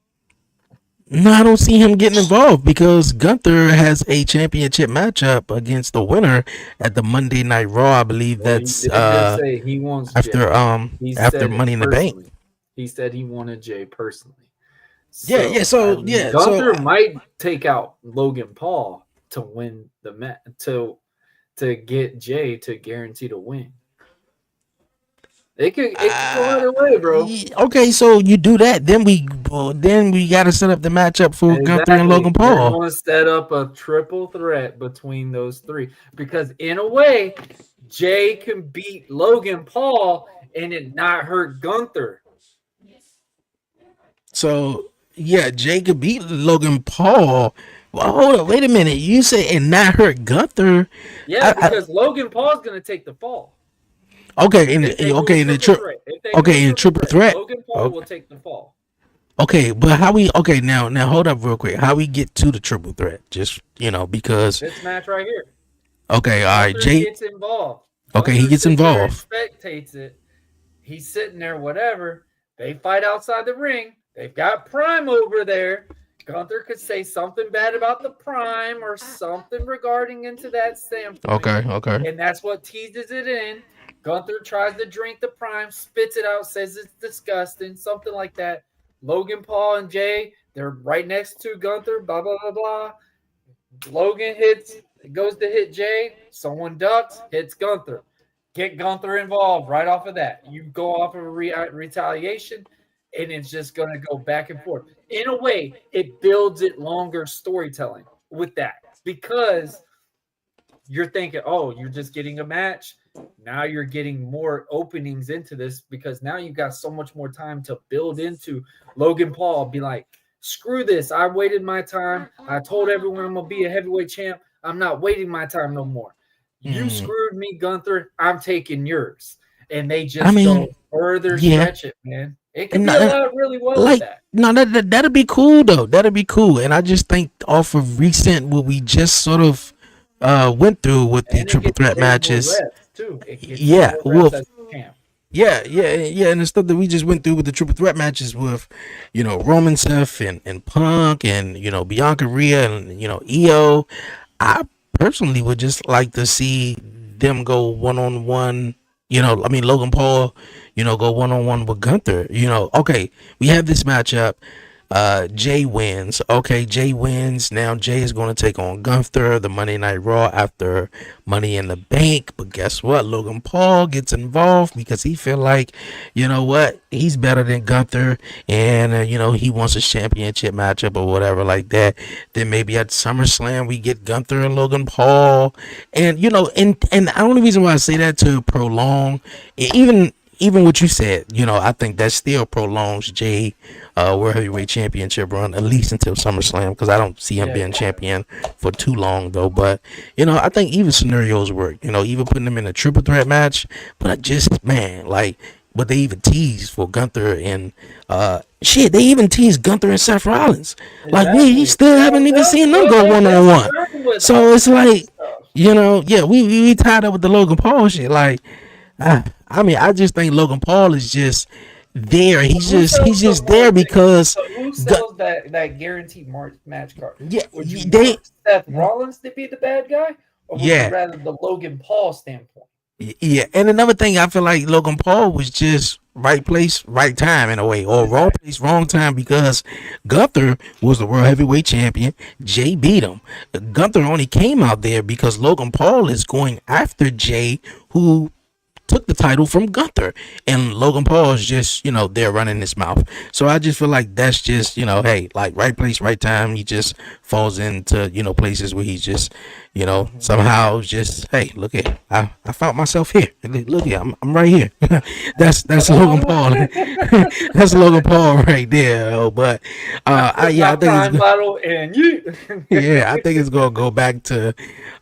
No, I don't see him getting involved because Gunther has a championship matchup against the winner at the Monday Night Raw. I believe that's he wants after Jey. After Money in the Bank. He said he wanted Jey personally. So, Gunther might take out Logan Paul to win the match to get Jey to guarantee to win. It could go either way, bro. Okay, so you do that, then we got to set up the matchup for Gunther and Logan Paul. We're going to set up a triple threat between those three because in a way, Jey can beat Logan Paul and it not hurt Gunther. So yeah, Jey could beat Logan Paul. Well, hold on, wait a minute. You say and not hurt Gunther? Yeah, because Logan Paul's going to take the fall. Okay, in the triple threat. Logan Paul will take the fall. Okay, but how we? Okay, now hold up real quick. How we get to the triple threat? Just because this match right here. Okay, all right. Jey gets involved. Okay, he gets involved. Spectates it. He's sitting there, whatever. They fight outside the ring. They've got Prime over there. Gunther could say something bad about the Prime or something regarding into that standpoint. Okay. And that's what teases it in. Gunther tries to drink the Prime, spits it out, says it's disgusting, something like that. Logan Paul and Jey, they're right next to Gunther, blah, blah, blah, blah. Logan goes to hit Jey. Someone ducks, hits Gunther. Get Gunther involved right off of that. You go off of a retaliation, and it's just going to go back and forth. In a way, it builds it longer storytelling with that because you're thinking, oh, you're just getting a match. Now you're getting more openings into this because now you've got so much more time to build into Logan Paul. Be like, screw this. I waited my time. I told everyone I'm going to be a heavyweight champ. I'm not waiting my time no more. You screwed me, Gunther. I'm taking yours. And they just go further stretch it, man. It can be allowed really well with that. No, that'd be cool, though. That'd be cool. And I just think off of recent what we just sort of went through with the triple threat matches. Yeah, and the stuff that we just went through with the triple threat matches with, Roman, Seth, and Punk, and Bianca Rhea, and Io. I personally would just like to see them go one-on-one. Logan Paul, go one-on-one with Gunther. Okay, we have this matchup. Jey wins. Okay, Jey wins. Now Jey is going to take on Gunther, the Monday Night Raw after Money in the Bank. But guess what? Logan Paul gets involved because he feel like, he's better than Gunther, and he wants a championship matchup or whatever like that. Then maybe at SummerSlam we get Gunther and Logan Paul, and and the only reason why I say that to prolong, even what you said, I think that still prolongs Jey World Heavyweight Championship run at least until SummerSlam, because I don't see him being champion for too long though. But I think even scenarios work. Even putting him in a triple threat match. But but they even tease for Gunther and they even tease Gunther and Seth Rollins. Like we still haven't even seen them go one-on-one. So it's like we tied up with the Logan Paul shit. Like I just think Logan Paul is just there. He's just there because. So who sells that guaranteed match card? Yeah, would you want Seth Rollins to be the bad guy, or would you rather the Logan Paul standpoint? Yeah, and another thing, I feel like Logan Paul was just right place, right time in a way, or wrong place, wrong time, because Gunther was the World Heavyweight Champion. Jey beat him. Gunther only came out there because Logan Paul is going after Jey, who took the title from Gunther, and Logan Paul is just, there running his mouth. So I just feel like that's just, hey, like right place, right time. He just falls into, places where he's just, somehow just, hey, look at, I found myself here. Look here, I'm right here. that's Logan Paul. That's Logan Paul right there. But I think it's bottle and you. yeah, I think it's gonna go back to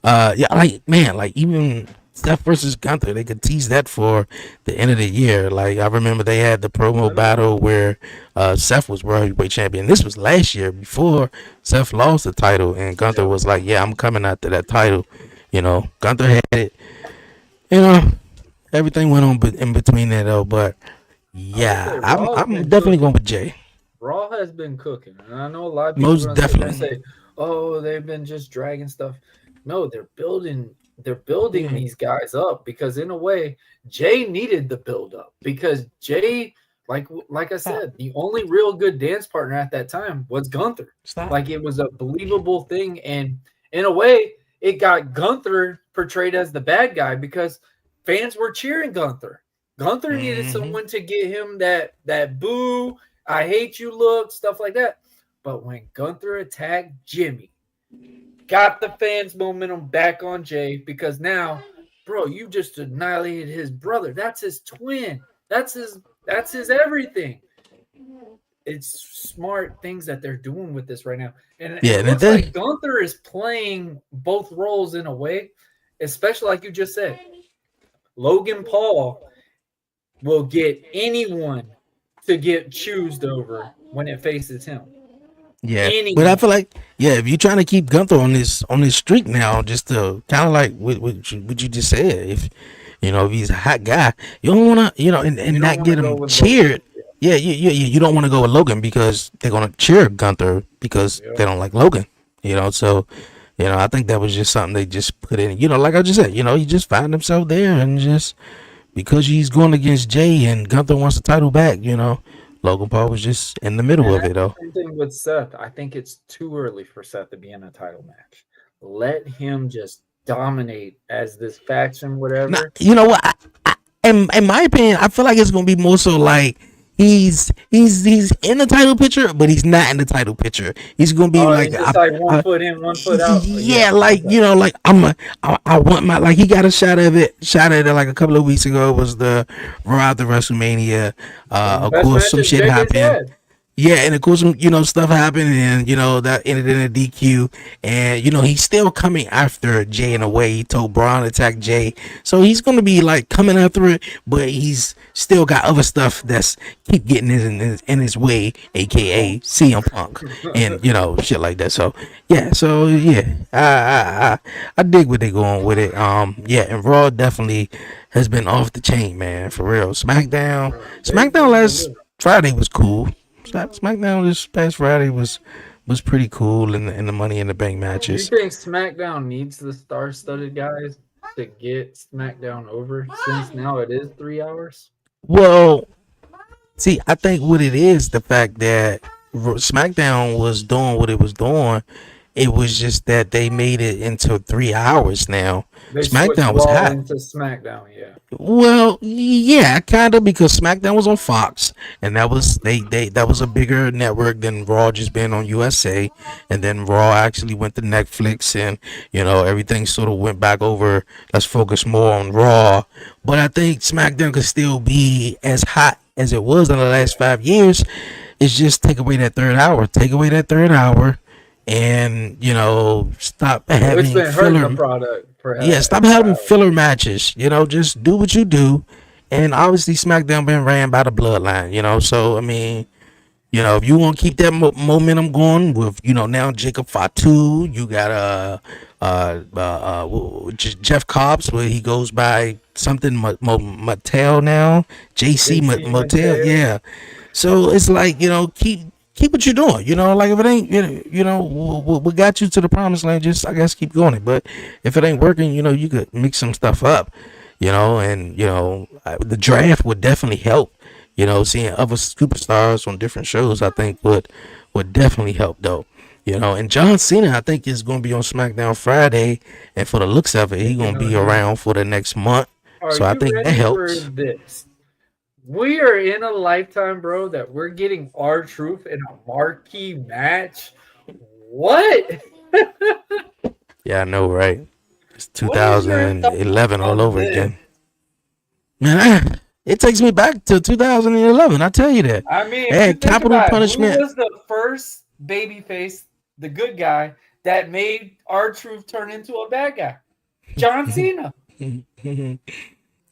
like even Steph versus Gunther, they could tease that for the end of the year. Like I remember they had the promo battle where Seth was world heavyweight champion. This was last year before Seth lost the title, and Gunther was like, "Yeah, I'm coming after that title." Gunther had it. Everything went on in between that though. But yeah, I'm definitely going with Jay. Raw has been cooking, and I know a lot of people Most definitely say, "Oh, they've been just dragging stuff." No, they're building these guys up, because in a way, Jay needed the build up, because Jay, like I said, the only real good dance partner at that time was Gunther. Like it was a believable thing, and in a way, it got Gunther portrayed as the bad guy because fans were cheering Gunther. Gunther needed someone to get him that boo, I hate you look, stuff like that. But when Gunther attacked Jimmy, got the fans' momentum back on Jay, because now, bro, you just annihilated his brother. That's his twin. That's his everything. It's smart things that they're doing with this right now. And it looks like Gunther is playing both roles in a way, especially like you just said. Logan Paul will get anyone to get choosed over when it faces him. Yeah, but I feel like, if you're trying to keep Gunther on this streak now, just to kind of like what you just said, if he's a hot guy, you don't want to, and not get him cheered. Yeah, you don't want to go with Logan because they're gonna cheer Gunther because they don't like Logan. So I think that was just something they just put in. Like I just said, he just found himself there, and just because he's going against Jay and Gunther wants the title back, Logan Paul was just in the middle of it, though. Same thing with Seth. I think it's too early for Seth to be in a title match. Let him just dominate as this faction, whatever. Now, you know what? In my opinion, I feel like it's gonna be more so like he's in the title picture, but he's not in the title picture. He's gonna be like one foot in, one foot out. Yeah, like I want my, like he got a shot at it like a couple of weeks ago. It was the Raw after WrestleMania. Of course, some shit happened. Yeah, and of course, stuff happened, and that ended in a DQ, and he's still coming after Jay in a way. He told Braun to attack Jay, so he's gonna be like coming after it, but he's still got other stuff that's keep getting in his way, aka CM Punk, and shit like that. So I dig where they going with it. And Raw definitely has been off the chain, man, for real. SmackDown last Friday was cool. SmackDown this past Friday was pretty cool in the Money in the Bank matches. Do you think SmackDown needs the star-studded guys to get SmackDown over, since now it is 3 hours? Well, see, I think what it is, the fact that SmackDown was doing what it was doing, it was just that they made it into 3 hours now. SmackDown was hot. Into SmackDown, yeah. Well, yeah, kind of, because SmackDown was on Fox, and that was that was a bigger network than Raw just being on USA, and then Raw actually went to Netflix, and everything sort of went back over. Let's focus more on Raw, but I think SmackDown could still be as hot as it was in the last 5 years. It's just take away that third hour. And stop having filler. The product, stop having filler matches. Just do what you do. And obviously, SmackDown been ran by the Bloodline. So I mean, if you want to keep that momentum going with now Jacob Fatu, you got Jeff Cobbs, where he goes by something Mattel now, JC Mattel, yeah. So it's like keep what you're doing, like if it ain't, we got you to the promised land, just, I guess, keep going it. But if it ain't working, you could mix some stuff up, and, the draft would definitely help, seeing other superstars on different shows, I think would definitely help though, and John Cena, I think, is going to be on SmackDown Friday, and for the looks of it, he's going to be around for the next month, Are So I you think that ready for helps. this? We are in a lifetime, bro, that we're getting R-Truth in a marquee match. What? Yeah, I know, right? It's What is your thoughts 2011 all on over this? again. Man, it takes me back to 2011. I tell you that. I mean, They if you had think capital about it, who punishment. was the first babyface, the good guy, that made R-Truth turn into a bad guy? John Cena. And he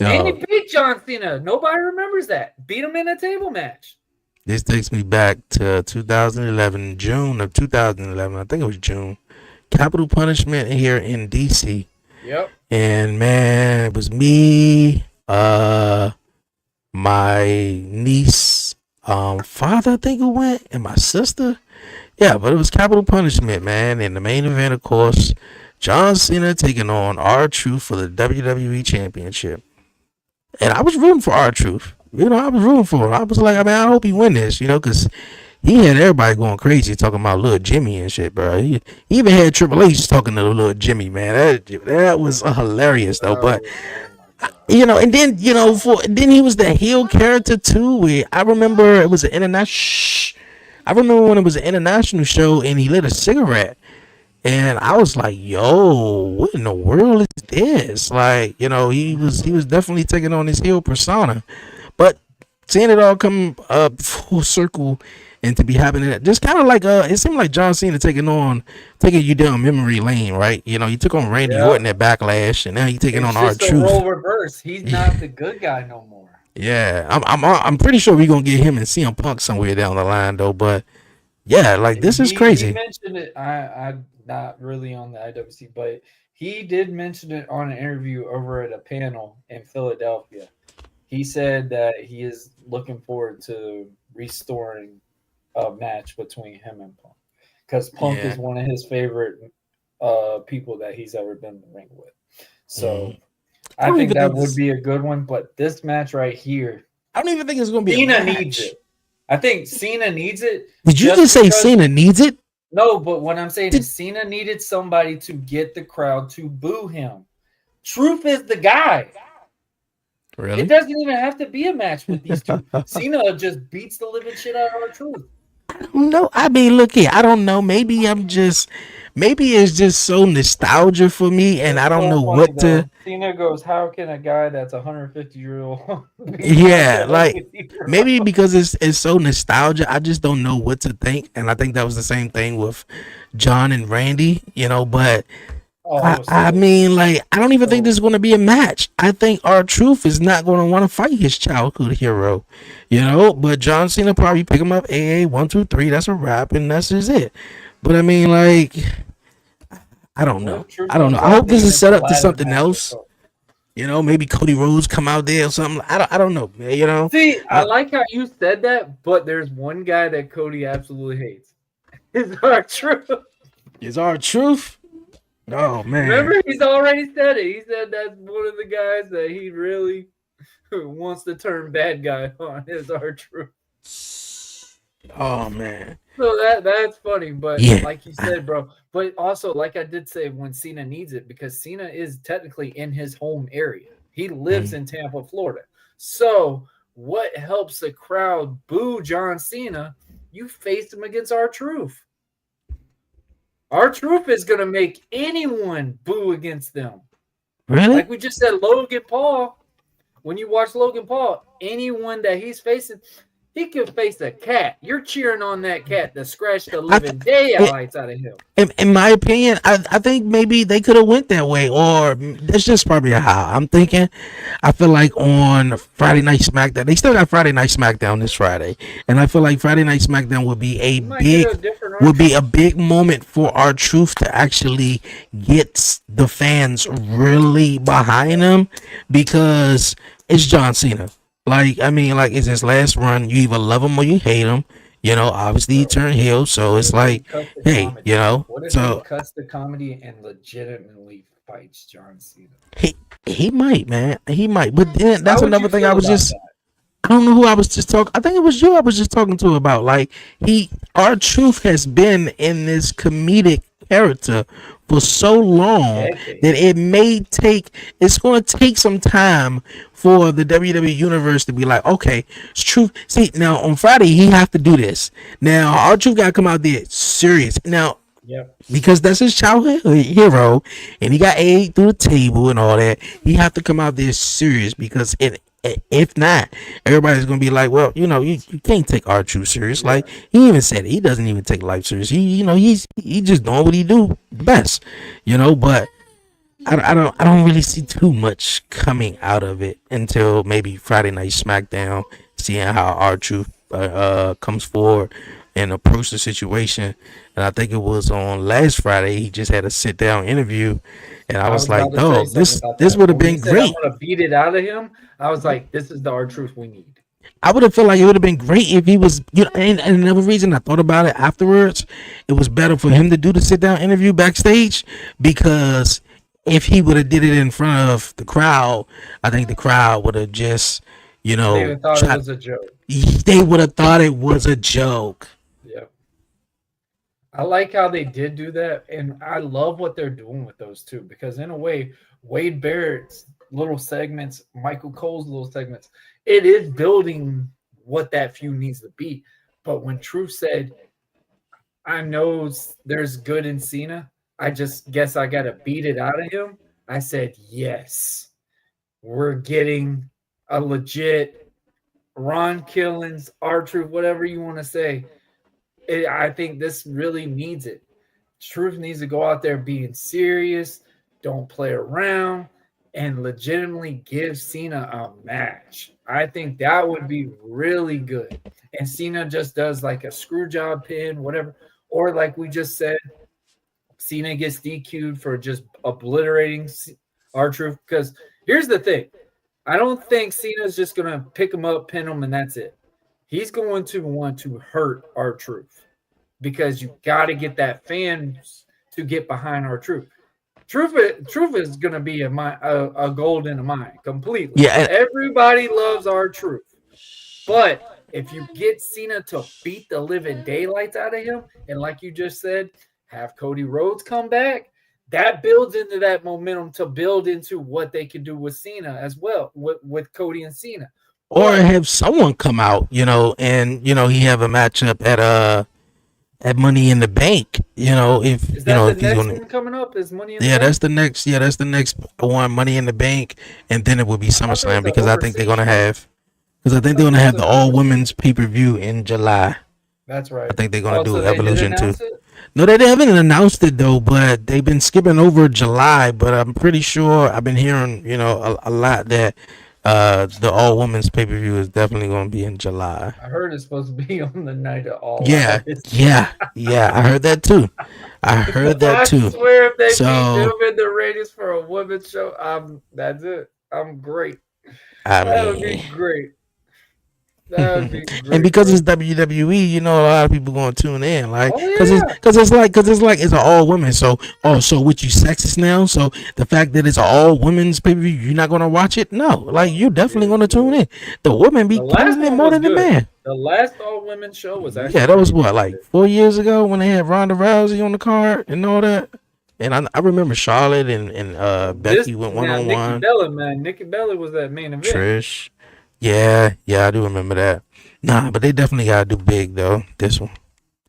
No, beat John Cena. Nobody remembers that. Beat him in a table match. this takes me back to 2011, June of 2011. I think it was June. Capital punishment here in DC. Yep. And man, it was me, my niece, father, I think who went, and my sister. Yeah, but it was capital punishment, man. And the main event, of course, John Cena taking on R-Truth for the WWE Championship. And I was rooting for R-Truth. I was rooting for him. I was like, I hope he win this, because he had everybody going crazy talking about little Jimmy and shit, bro. He even had Triple H talking to little Jimmy, man. That was hilarious, though. But and then then he was the heel character too. Where I remember it was an international. I remember when it was an international show and he lit a cigarette, and I was like, "Yo, what in the world is this?" Like, he was definitely taking on his heel persona, but seeing it all come up full circle and to be happening, just kind of like it seemed like John Cena taking you down memory lane, right? He took on Randy Orton at Backlash, and now he's taking on It's just a R-Truth. role reverse. He's not the good guy no more. Yeah, I'm pretty sure we're gonna get him and CM Punk somewhere down the line though. But yeah, like this is He crazy. mentioned it. I'm not really on the IWC, but he did mention it on an interview over at a panel in Philadelphia. He said that he is looking forward to restoring a match between him and Punk, because Punk is one of his favorite people that he's ever been in the ring with. So I think that would be a good one. But this match right here, I don't even think it's gonna be. Cena needs it. I think Cena needs it. Did you just say Cena needs it? No, but what I'm saying is Cena needed somebody to get the crowd to boo him. Truth is the guy. Really? It doesn't even have to be a match with these two. Cena just beats the living shit out of R-Truth. No, I mean, look here. I don't know. Maybe it's just so nostalgia for me, and I don't know what to. Cena goes, how can a guy that's 150-year-old? Yeah, like maybe because it's so nostalgia, I just don't know what to think, and I think that was the same thing with John and Randy, But I mean, like, I don't even think this is going to be a match. I think R-Truth is not going to want to fight his childhood hero, But John Cena probably pick him up. 1, 2, 3. That's a wrap, and that's just it. But I mean, like, I don't know. I hope this is set up to something else. Maybe Cody Rhodes come out there or something. I don't know, man, See, I like how you said that, but there's one guy that Cody absolutely hates. It's R-Truth. Is R-Truth? Oh, man. Remember, he's already said it. He said that's one of the guys that he really wants to turn bad guy on is R-Truth. Oh, man. So that's funny, but like you said, bro. But also, like I did say, when Cena needs it, because Cena is technically in his home area. He lives in Tampa, Florida. So what helps the crowd boo John Cena? You faced him against R-Truth. R-Truth is going to make anyone boo against them. Really? Like we just said, Logan Paul. When you watch Logan Paul, anyone that he's facing, he could face a cat. You're cheering on that cat to scratch the living daylights out of him. In my opinion, I think maybe they could have went that way, or that's just probably how I'm thinking. I feel like on Friday Night SmackDown, they still got Friday Night SmackDown this Friday, and I feel like Friday Night SmackDown would be a big moment for R-Truth to actually get the fans really behind him, because it's John Cena. Like, I mean, like, it's his last run. You either love him or you hate him. Obviously he turned heel, so it's like, hey, What if so he cuts the comedy and legitimately fights John Cena? He might, man. He might. But then that's another thing I don't know who I was just talking. I think it was you I was just talking to about. Like, R-Truth has been in this comedic character for so long that it's going to take some time for the WWE universe to be like, okay, it's true. See, now on Friday he have to do this. Now R-Truth got to come out there serious. Now, because that's his childhood hero, and he got egged through the table and all that, he have to come out there serious, because if not, everybody's gonna be like, well, you can't take R-Truth serious. Like he even said it, he doesn't even take life serious. He's just doing what he do best, but I don't really see too much coming out of it until maybe Friday Night SmackDown, seeing how R-Truth comes forward and approach the situation. And I think it was on last Friday, he just had a sit down interview, and I was like, "Oh, this would have been great." I'm gonna beat it out of him. I was like, "This is the R-Truth we need." I would have felt like it would have been great if he was, and another reason I thought about it afterwards, it was better for him to do the sit down interview backstage, because if he would have did it in front of the crowd, I think the crowd would have just, they would have thought it was a joke. They would have thought it was a joke. I like how they did do that, and I love what they're doing with those two, because in a way, Wade Barrett's little segments, Michael Cole's little segments, it is building what that feud needs to be. But when Truth said, I know there's good in Cena, I just guess I got to beat it out of him, I said, yes, we're getting a legit Ron Killings, R-Truth, whatever you want to say. I think this really needs it. Truth needs to go out there being serious, don't play around, and legitimately give Cena a match. I think that would be really good. And Cena just does like a screw job pin, whatever. Or like we just said, Cena gets DQ'd for just obliterating R-Truth. Because here's the thing. I don't think Cena's just going to pick him up, pin him, and that's it. He's going to want to hurt R-Truth, because you got to get that fans to get behind R-Truth. Truth is going to be a gold in a mine completely. Yeah, everybody loves R-Truth, but if you get Cena to beat the living daylights out of him, and like you just said, have Cody Rhodes come back, that builds into that momentum to build into what they can do with Cena as well, with Cody and Cena. Or have someone come out, and he have a matchup at Money in the Bank. If is that if the he's next gonna, one coming up is Money in the Bank? that's the next one, Money in the Bank, and then it will be SummerSlam, because I think they're gonna have the all women's pay-per-view in July. That's right. I think they're gonna do so Evolution too. No, they haven't announced it though, but they've been skipping over July. But I'm pretty sure I've been hearing, a lot that the all women's pay-per-view is definitely going to be in July. I heard it's supposed to be on the night of All Yeah, Out. yeah. I heard that too. I swear if they beat them in the ratings for a women's show, that's it. I'm great. That would be great. That would be great. And because it's WWE, a lot of people going to tune in, like, because it's an all women. So what, you sexist now? So the fact that it's an all women's pay per view, you're not going to watch it? No, like, you're definitely going to tune in. The women be killing it more than the man. The last all women show was actually that was what, like 4 years ago, when they had Ronda Rousey on the card and all that. And I remember Charlotte and Becky went one-on-one. Nikki Bella was that main event. Trish. Yeah, I do remember that. Nah, but they definitely gotta do big though. This one,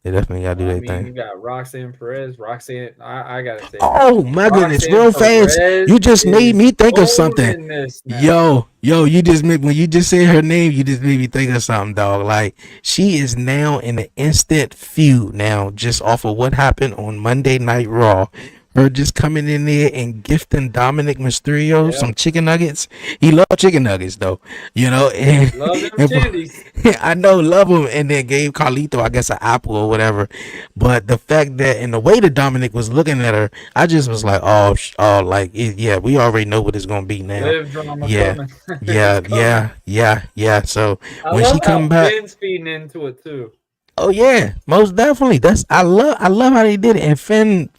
they definitely gotta do their thing. You got Roxanne Perez. I gotta say. Oh my goodness, real fast! You just made me think of something. Yo, you just when you just said her name, you just made me think of something, dog. Like, she is now in an instant feud now, just off of what happened on Monday Night Raw. Her just coming in there and gifting Dominic Mysterio some chicken nuggets. He loved chicken nuggets though, And, love them titties. I know, love them. And then gave Carlito, I guess, an apple or whatever. But the fact that, and the way that Dominic was looking at her, I just was like, we already know what it's gonna be now. Yeah. So when she come back, Finn's feeding into it too. Oh yeah, most definitely. I love how they did it, and Finn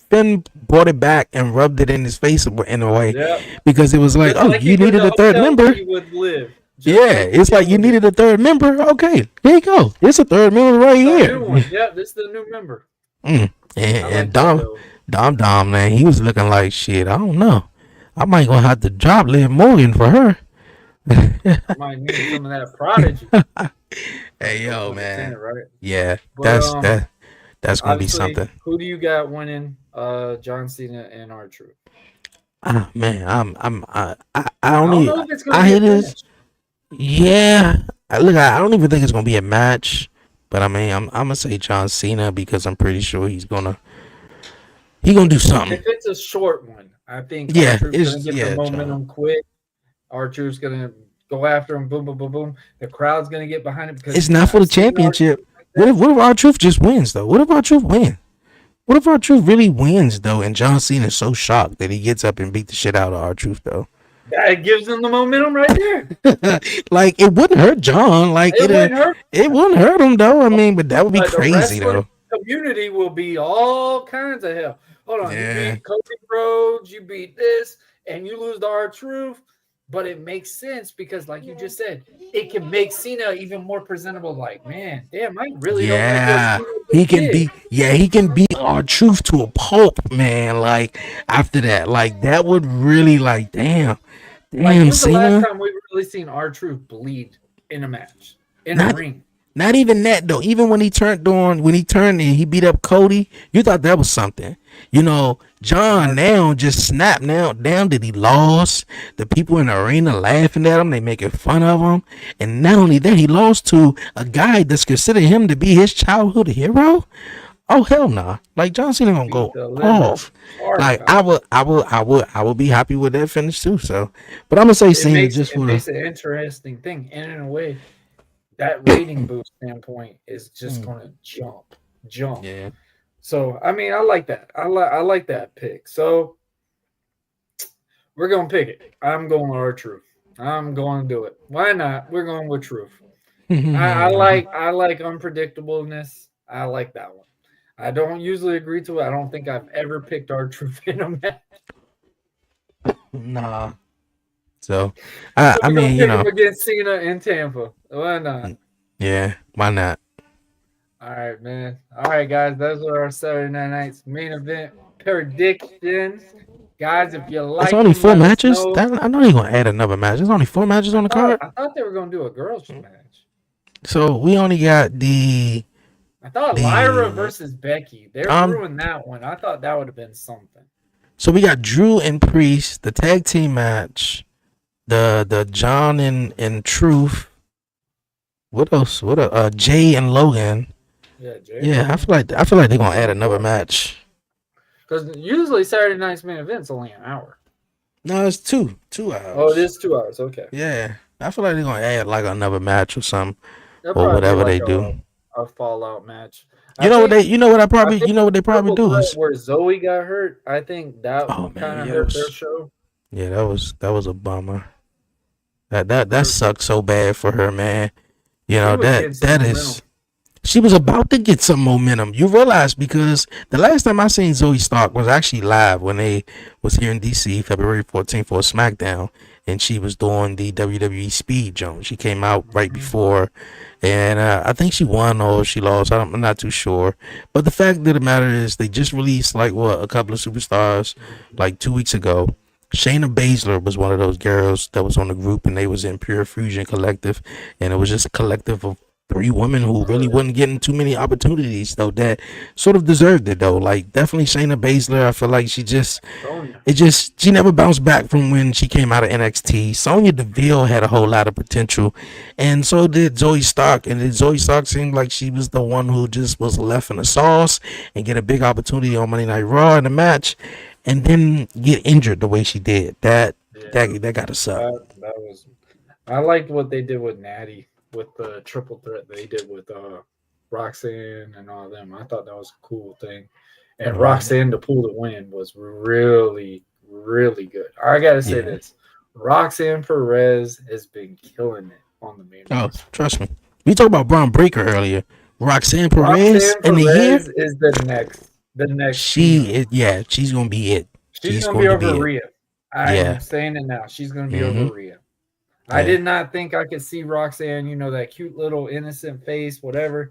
brought it back and rubbed it in his face in a way, because it was like, you needed a third member. It's like you needed a third member. Okay, here you go. It's a third member right here. Yeah, this is the new member. And Dom, man, he was looking like shit. I don't know. I might gonna have to drop Liv Morgan for her. I might need some of that prodigy. Hey, No yo, pun intended, man. right? Yeah, But that's gonna be obviously, something. who do you got winning? John Cena and R-Truth. Ah, man, I I don't don't even. know if it's gonna I be a hear this. finish. Yeah, look, I don't even think it's gonna be a match. But I mean, I'm gonna say John Cena because I'm pretty sure he gonna do something. If it's a short one, I think Yeah, R-Truth's gonna it's get the John. momentum quick. R-Truth's gonna go after him. Boom, boom, boom, boom. The crowd's gonna get behind it because It's we've not for not the seen championship. R-Truth like What that. if our truth just wins though? What if our truth win? What if our truth really wins though? And John Cena is so shocked that he gets up and beat the shit out of our truth though. That gives them the momentum right there. Like it wouldn't hurt John. Like It wouldn't hurt. it wouldn't hurt him though. I mean, but that would be But the crazy wrestling though. community will be all kinds of hell. Hold on, Yeah. you beat Cody Rhodes, you beat this, and you lose the R-Truth. But it makes sense because, like you just said, it can make Cena even more presentable. Like, man, damn, I really Yeah, don't like what he Cena can did. be. Yeah, he can beat our truth to a pulp, man. Like after that, like that would really like, damn, Like, when's the last Cena. time we've really seen R-Truth bleed in a match, in Not a ring? Not even that though. Even when he turned and he beat up Cody, you thought that was something. You know, John now just snapped now down that he lost. The people in the arena laughing at him, they making fun of him. And not only that, he lost to a guy that's considered him to be his childhood hero. Oh hell nah. Like John Cena gonna Beat go the living off. heart Like out. I will be happy with that finish too. So but I'm gonna say It Cena makes just it for makes the an interesting thing, and in a way, that rating boost standpoint is just going to jump. yeah. So I mean, I like that. I like that pick. So we're gonna pick it. I'm going with R-Truth. I'm going to do it. Why not? We're going with truth. I like unpredictableness. I like that one. I don't usually agree to it. I don't think I've ever picked R-Truth in a match. Nah. So So I we're gonna mean, pick him against Cena in Tampa. Why not? yeah, why not? All right, man. All right, guys. Those are our Saturday night's main event predictions. Guys, if you It's like only them, four let us matches. know. I know they're gonna add another match. There's only 4 matches on the card. I thought they were gonna do a girls match. So we only got the I thought Lyra versus Becky. They're brewing that one. I thought that would have been something. so we got Drew and Priest, the tag team match, the John and Truth. What else? What Jay and Logan. Yeah, Jay. Yeah, I feel like they're gonna add another match. Because usually Saturday night's main event's only an hour. No, it's 2 hours. Oh, it is 2 hours. Okay. Yeah, I feel like they're gonna add like another match or something They'll or probably whatever do they like do. a fallout match. You know what they probably do is where Zoe got hurt. I think that kind of hurt their show. Yeah, that was a bummer. That sucked so bad for her, man. You know that is. She was about to get some momentum. You realize because the last time I seen Zoe Stark was actually live when they was here in DC February 14th for a SmackDown, and she was doing the WWE Speed Zone. She came out right before, and I think she won or she lost. I'm not too sure. But the fact of the matter is, they just released like a couple of superstars like 2 weeks ago. Shayna Baszler was one of those girls that was on the group, and they was in Pure Fusion Collective, and it was just a collective of 3 women who really wasn't getting too many opportunities though that sort of deserved it though. Like definitely Shayna Baszler, I feel like she never bounced back from when she came out of NXT. Sonya Deville had a whole lot of potential, and so did Zoe Stark. And Zoe Stark seemed like she was the one who just was left in the sauce and get a big opportunity on Monday Night Raw in the match, and then get injured the way she did. That gotta suck. I liked what they did with Natty with the triple threat they did with Roxanne and all them. I thought that was a cool thing. And Roxanne to pull the win was really, really good. I gotta say this. Roxanne Perez has been killing it on the main roster. Trust me. We talked about Braun Breaker earlier. Roxanne Perez in the year is the next. She's gonna be it. She's gonna be over Rhea. I am saying it now. She's gonna be over Rhea. I did not think I could see Roxanne, that cute little innocent face, whatever.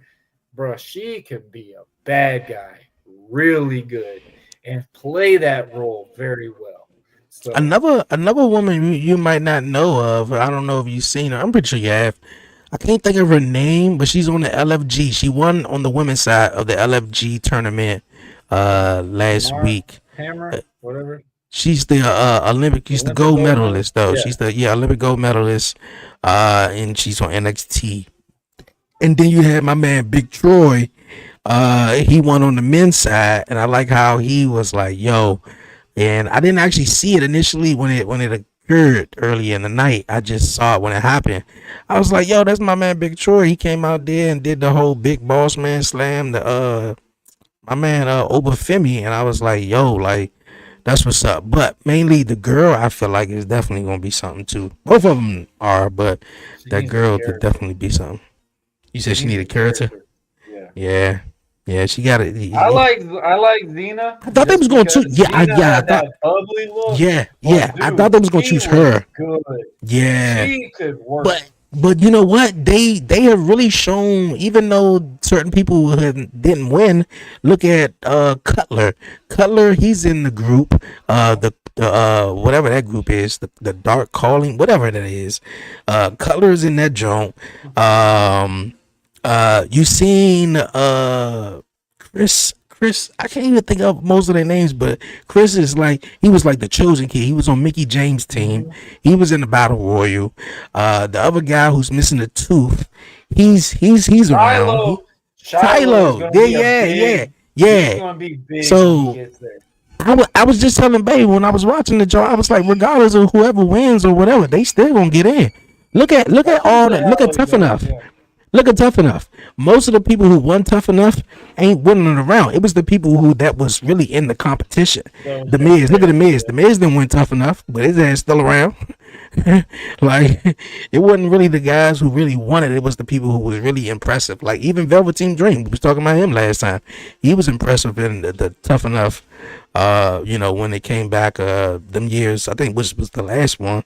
Bro, she could be a bad guy. Really good. and play that role very well. So Another woman you might not know of. I don't know if you've seen her. I'm pretty sure you have. I can't think of her name, but she's on the LFG. She won on the women's side of the LFG tournament last week. Hammer, whatever. She's the Olympic. She's the gold medalist though. Yeah. She's the Olympic gold medalist. And she's on NXT. And then you had my man Big Troy. He won on the men's side, and I like how he was like, "Yo," and I didn't actually see it initially when it occurred early in the night. I just saw it when it happened. I was like, "Yo, that's my man Big Troy." He came out there and did the whole Big Boss Man slam to my man Obafemi, and I was like, "Yo, like that's what's up." But mainly the girl, I feel like is definitely gonna be something too. Both of them are, but that girl could definitely be something. You said she needed character. Yeah, she got it. I like Xena. I thought they was going to. I thought that ugly look. Yeah. Dude, I thought they was going to choose her. Good. Yeah, she could work. But you know what? They have really shown, even though certain people didn't win. Look at Cutler. Cutler, he's in the group. The whatever that group is, the Dark Calling, whatever that is. Cutler's in that joint. You seen Chris, I can't even think of most of their names, but Chris is like, he was like the chosen kid. He was on Mickey James' team. He was in the Battle Royal. The other guy who's missing a tooth, he's around. Shiloh. Yeah. He's gonna be big. So I was just telling Babe when I was watching the show, I was like, regardless of whoever wins or whatever, they still gonna get in. Look at all that. Look at Tough Enough. Look at Tough Enough. Most of the people who won Tough Enough ain't winning around. It was the people that was really in the competition. The Miz. Look at the Miz. The Miz didn't win Tough Enough, but his ass still around. Like, it wasn't really the guys who really won it. It was the people who was really impressive. Like, even Velveteen Dream. We was talking about him last time. He was impressive in the Tough Enough. When they came back them years, I think was the last one.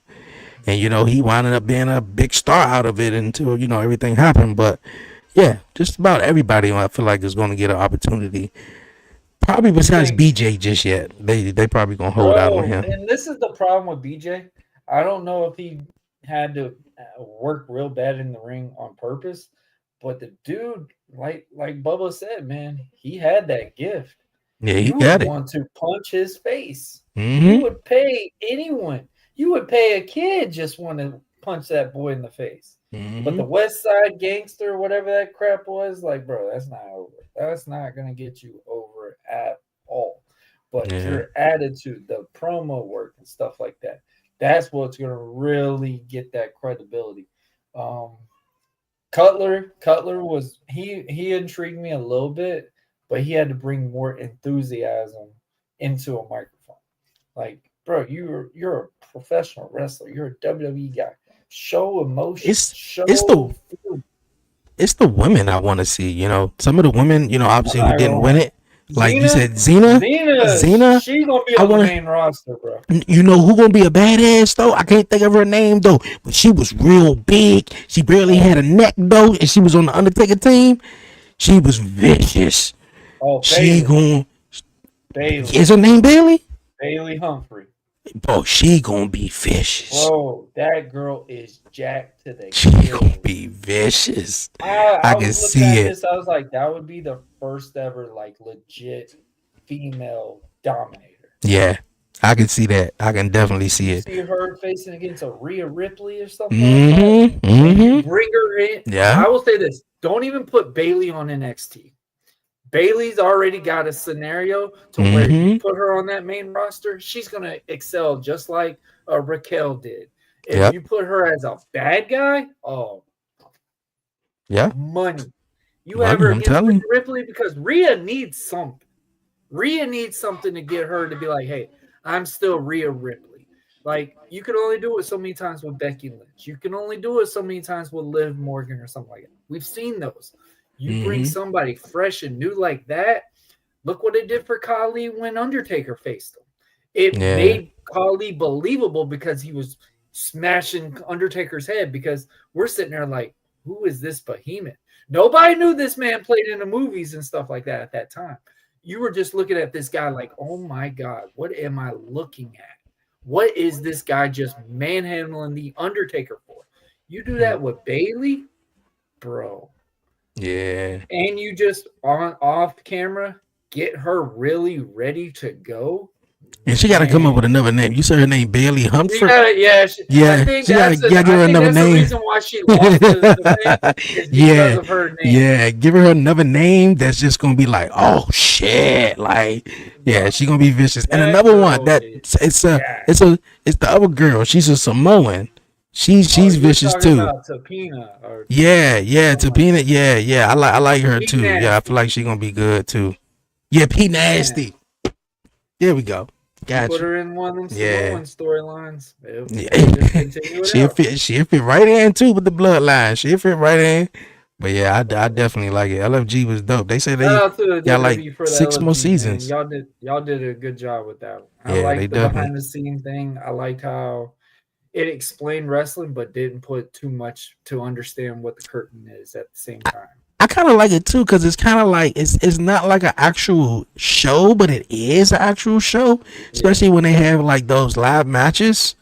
And, he wound up being a big star out of it until, everything happened. But, yeah, just about everybody I feel like is going to get an opportunity. Probably besides BJ just yet. They probably going to hold out on him. And this is the problem with BJ. I don't know if he had to work real bad in the ring on purpose. But the dude, like Bubba said, man, he had that gift. Yeah, he got it. You would want to punch his face. Mm-hmm. You would pay anyone. You would pay a kid just want to punch that boy in the face. Mm-hmm. But the West Side Gangster, whatever that crap was, like, bro, that's not over. That's not going to get you over at all. But your attitude, the promo work and stuff like that, that's what's going to really get that credibility. Cutler was, he intrigued me a little bit, but he had to bring more enthusiasm into a microphone. Like, bro, you're a professional wrestler. You're a WWE guy. Show emotion. It's the women I want to see. Some of the women, obviously who didn't win it. Like you said, Xena. She's gonna be on the main roster, bro. You know who gonna be a badass though? I can't think of her name though, but she was real big. She barely had a neck though, and she was on the Undertaker team. She was vicious. Oh, Bailey. Bailey. Is her name Bailey? Bailey Humphrey. Bro, she gonna be vicious. Bro, that girl is jacked to the She gonna be vicious. I can see it. I was like, that would be the first ever, like, legit female dominator. Yeah, I can see that. I can definitely see it. See her facing against a Rhea Ripley or something like that. Mm-hmm. Bring her in. Yeah. I will say this. Don't even put Bailey on NXT. Bailey's already got a scenario to where you put her on that main roster, she's going to excel just like Raquel did. If you put her as a bad guy, money. You have her against Rhea Ripley because Rhea needs something. Rhea needs something to get her to be like, hey, I'm still Rhea Ripley. Like, you can only do it so many times with Becky Lynch. You can only do it so many times with Liv Morgan or something like that. We've seen those. You bring somebody fresh and new like that. Look what it did for Khali when Undertaker faced him. It made Khali believable because he was smashing Undertaker's head, because we're sitting there like, who is this behemoth? Nobody knew this man played in the movies and stuff like that at that time. you were just looking at this guy like, oh my God, what am I looking at? What is this guy just manhandling the Undertaker for? You do that with Bayley, bro. Yeah. And you just off camera get her really ready to go. And she got to come up with another name. You said her name Bailey Humphrey. I think that's give her another name. The reason why she lost the thing is because of her name. Yeah, give her another name that's just gonna be like, oh shit, like, yeah, she gonna be vicious. And another one that it's the other girl. She's a Samoan. She's vicious too. Tapina Tapina. Yeah. I like her too. Nasty. Yeah, I feel like she's gonna be good too. Yeah, P Nasty. There we go. Gotcha. Put her in one of them storylines. She'll fit right in too with the bloodline. She'll fit right in. But yeah, I definitely like it. LFG was dope. They said they got like 6 more seasons. Man. Y'all did a good job with that. I like the behind the scenes thing. I liked how it explained wrestling, but didn't put too much to understand what the curtain is at the same time. I kind of like it too because it's kind of like it's not like an actual show, but it is an actual show, especially when they have like those live matches,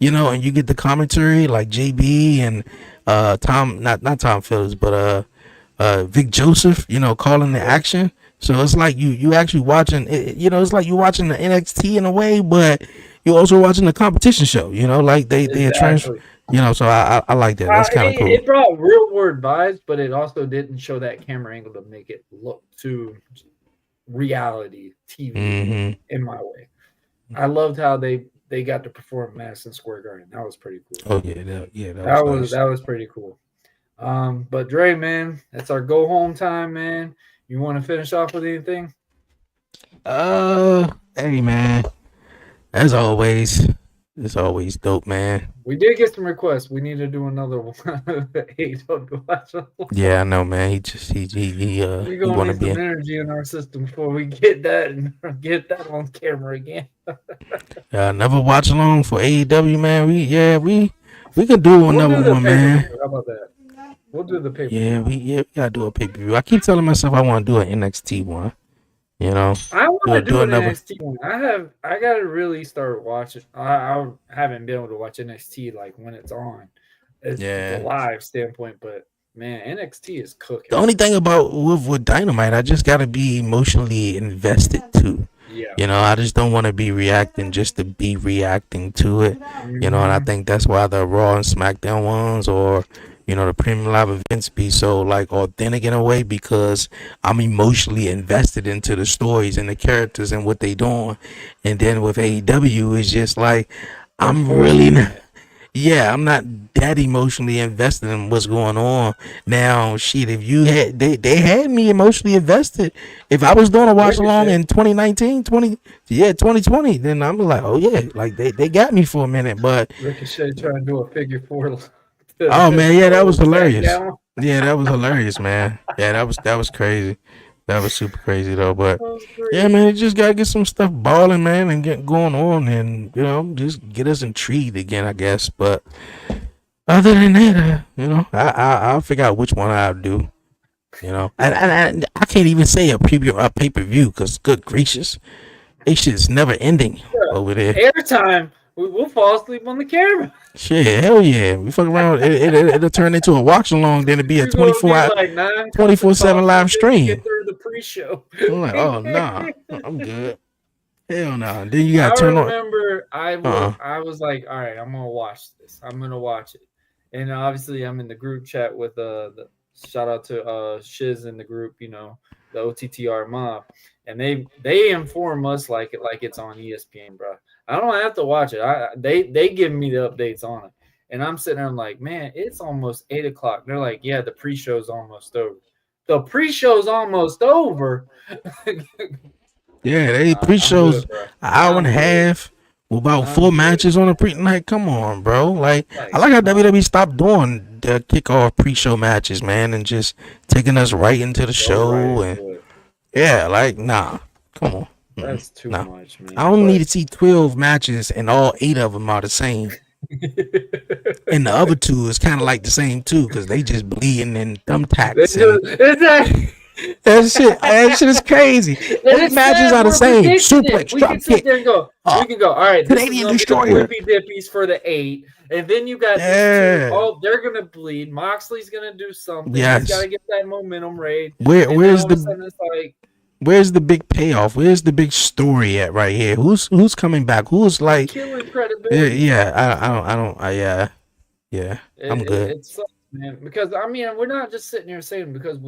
and you get the commentary like JB and Tom, not Tom Phillips, but Vic Joseph, calling the action. So it's like you actually watching it, it's like you're watching the NXT in a way, but you're also watching the competition show, like they are transfer. So I like that. That's kind of cool. It brought real world vibes, but it also didn't show that camera angle to make it look too reality TV in my way. I loved how they got to perform Madison Square Garden. That was pretty cool. Oh that was pretty cool. But Dre, man, that's our go home time, man. You want to finish off with anything? Hey, man. As always. It's always dope, man. We did get some requests. We need to do another one. Yeah, I know, man. He want to be energy in our system before we get that on camera again. Never watch along for AEW, man. We could do another one, man. How about that? We'll do the pay-per-view. Yeah, we gotta do a pay-per-view. I keep telling myself I want to do an NXT one. I want to do an NXT one. I gotta really start watching. I haven't been able to watch NXT like when it's on. It's a live standpoint, but man, NXT is cooking. The only thing about with Dynamite, I just gotta be emotionally invested too. Yeah. I just don't want to be reacting just to be reacting to it. And I think that's why the Raw and SmackDown ones or the premium live events be so like authentic in a way because I'm emotionally invested into the stories and the characters and what they doing. And then with AEW, it's just like I'm really not. Yeah, I'm not that emotionally invested in what's going on. Now, shit, if you had they had me emotionally invested. If I was doing a watch along in 2020, then I'm like, oh yeah, like they got me for a minute. But Ricochet trying to do a figure four. Oh man, yeah, that was hilarious. Yeah, that was hilarious, man. Yeah, that was crazy. That was super crazy though. But yeah, man, you just gotta get some stuff balling, man, and get going on, and just get us intrigued again, I guess. But other than that, I'll figure out which one I'll do. I can't even say a pay-per-view because good gracious, it shit's never ending over there. Airtime. We'll fall asleep on the camera. Shit, hell yeah. We fuck around. It'll turn into a watch along, then it'll be a 24/7 live stream. Get through the pre-show. I'm like, oh, nah. I'm good. Hell nah. Then you got to turn on. I remember I was like, all right, I'm going to watch this. I'm going to watch it. And obviously, I'm in the group chat with the shout out to Shiz in the group, the OTTR mob. And they inform us like it's on ESPN, bro. I don't have to watch it. They give me the updates on it. And I'm sitting there, I'm like, man, it's almost 8:00. They're like, yeah, the pre-show's almost over. The pre-show's almost over. Yeah, they pre-shows an hour and a half with about 4 matches on the pre. Like, come on, bro. Like, I like how WWE stopped doing the kickoff pre-show matches, man, and just taking us right into the show. Yeah, like, nah, come on. That's too much, man. I don't need to see 12 matches and all 8 of them are the same. And the other 2 is kind of like the same too because they just bleeding and thumbtacks. That shit is crazy. Both matches are the same. Suplex, We drop can sit kick. there and go. We can go. All right, this is Canadian gonna be the Destroyer. flippy dippies for the 8, and then you got these Yeah. two. Oh, they're gonna bleed. Moxley's gonna do something. Yes. He's got to get that momentum raid. Where's All of a sudden it's like, where's the big payoff? Where's the big story at right here? Who's coming back? Who's like killing credibility. Yeah. I'm good. It sucks, man. Because I mean, we're not just sitting here saying because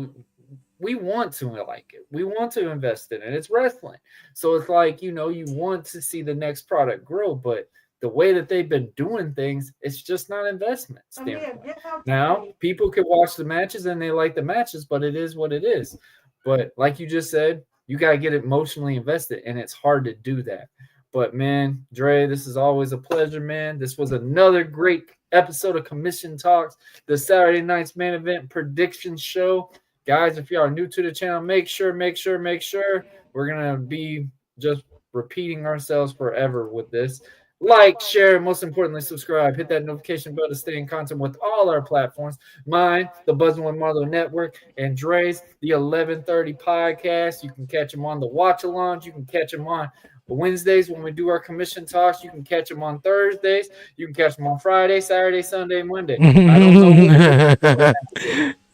we want to like it. We want to invest in it. It's wrestling. So it's like, you want to see the next product grow, but the way that they've been doing things, it's just not investment standpoint. Now, people can watch the matches and they like the matches, but it is what it is. But like you just said, you got to get emotionally invested, and it's hard to do that. But man, Dre, this is always a pleasure, man. This was another great episode of Commission Talks, the Saturday night's main event prediction show. Guys, if you are new to the channel, make sure we're going to be just repeating ourselves forever with this. Like, share, and most importantly, subscribe. Hit that notification bell to stay in contact with all our platforms. Mine, the Buzzing With Marlowe Network, and Dre's, the 11:30 podcast. You can catch them on the watch-alongs. You can catch them on Wednesdays when we do our commission talks. You can catch them on Thursdays. You can catch them on Friday, Saturday, Sunday, Monday. I don't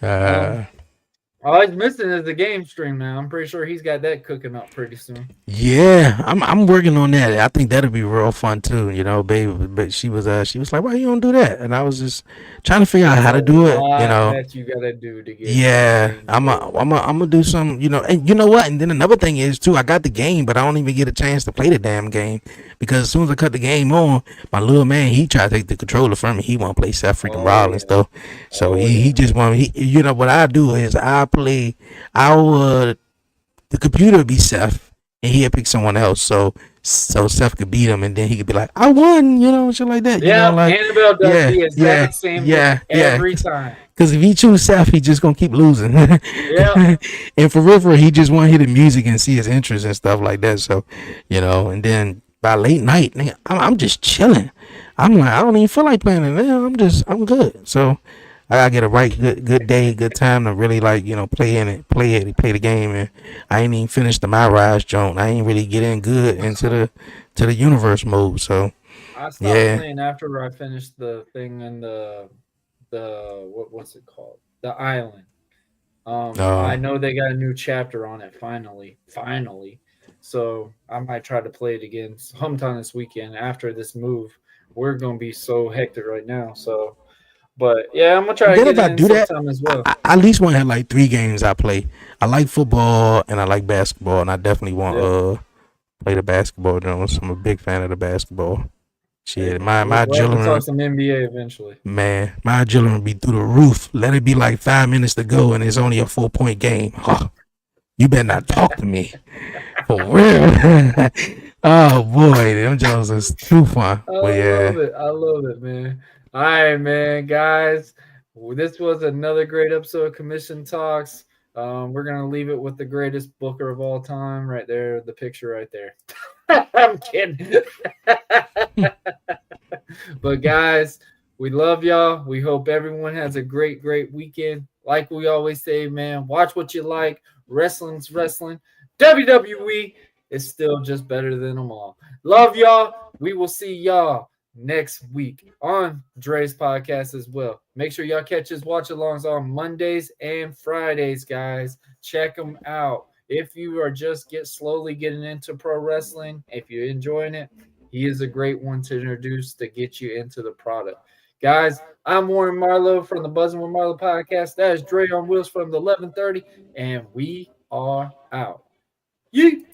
know. All he's missing is the game stream now. I'm pretty sure he's got that cooking up pretty soon. Yeah, I'm working on that. I think that'll be real fun too, baby. But she was like, "Why you don't do that?" And I was just trying to figure out how to do it, That you gotta do to get. Yeah, I'm gonna do some, and you know what? And then another thing is too, I got the game, but I don't even get a chance to play the damn game because as soon as I cut the game on, my little man he tried to take the controller from me. He want to play Seth freaking Rollins though, so he just want what I do is the computer be Seth and he'll pick someone else so Seth could beat him and then he could be like, I won, shit like that. Annabelle does the exact same thing every time. Because if he choose Seth, he just gonna keep losing. And for real, he just want to hear the music and see his interest and stuff like that. So, and then by late night, I'm just chilling. I'm like, I don't even feel like playing it. I'm good. So I gotta get a good day, good time to really play the game. And I ain't even finished the My Rise joint. I ain't really get in good into the universe mode. So I stopped playing after I finished the thing in the what's it called? The island. I know they got a new chapter on it finally. So I might try to play it again sometime this weekend after this move. We're gonna be so hectic right now. So. But yeah, I'm gonna try to get it in sometime as well. I at least want to have like 3 games I play. I like football and I like basketball, and I definitely want to play the basketball Jones. I'm a big fan of the basketball. Shit, my adrenaline. Talk some NBA eventually. Man, my adrenaline be through the roof. Let it be like 5 minutes to go, and it's only a 4-point game. Oh, you better not talk to me, for real. Oh boy, them Jones is too fun. I love it, man. All right, man, guys. This was another great episode of Commission Talks. We're gonna leave it with the greatest booker of all time, right there, the picture right there. I'm kidding. But guys, we love y'all. We hope everyone has a great weekend. Like we always say, man, watch what you like. Wrestling's wrestling. WWE is still just better than them all. Love y'all. We will see y'all next week on Dre's podcast as well. Make sure y'all catch his watch-alongs on Mondays and Fridays, guys. Check them out. If you are just slowly getting into pro wrestling, if you're enjoying it, he is a great one to introduce to get you into the product. Guys, I'm Warren Marlowe from the Buzzing With Marlowe podcast. That is Dre On Wheels from the 11:30, and we are out. Yeet!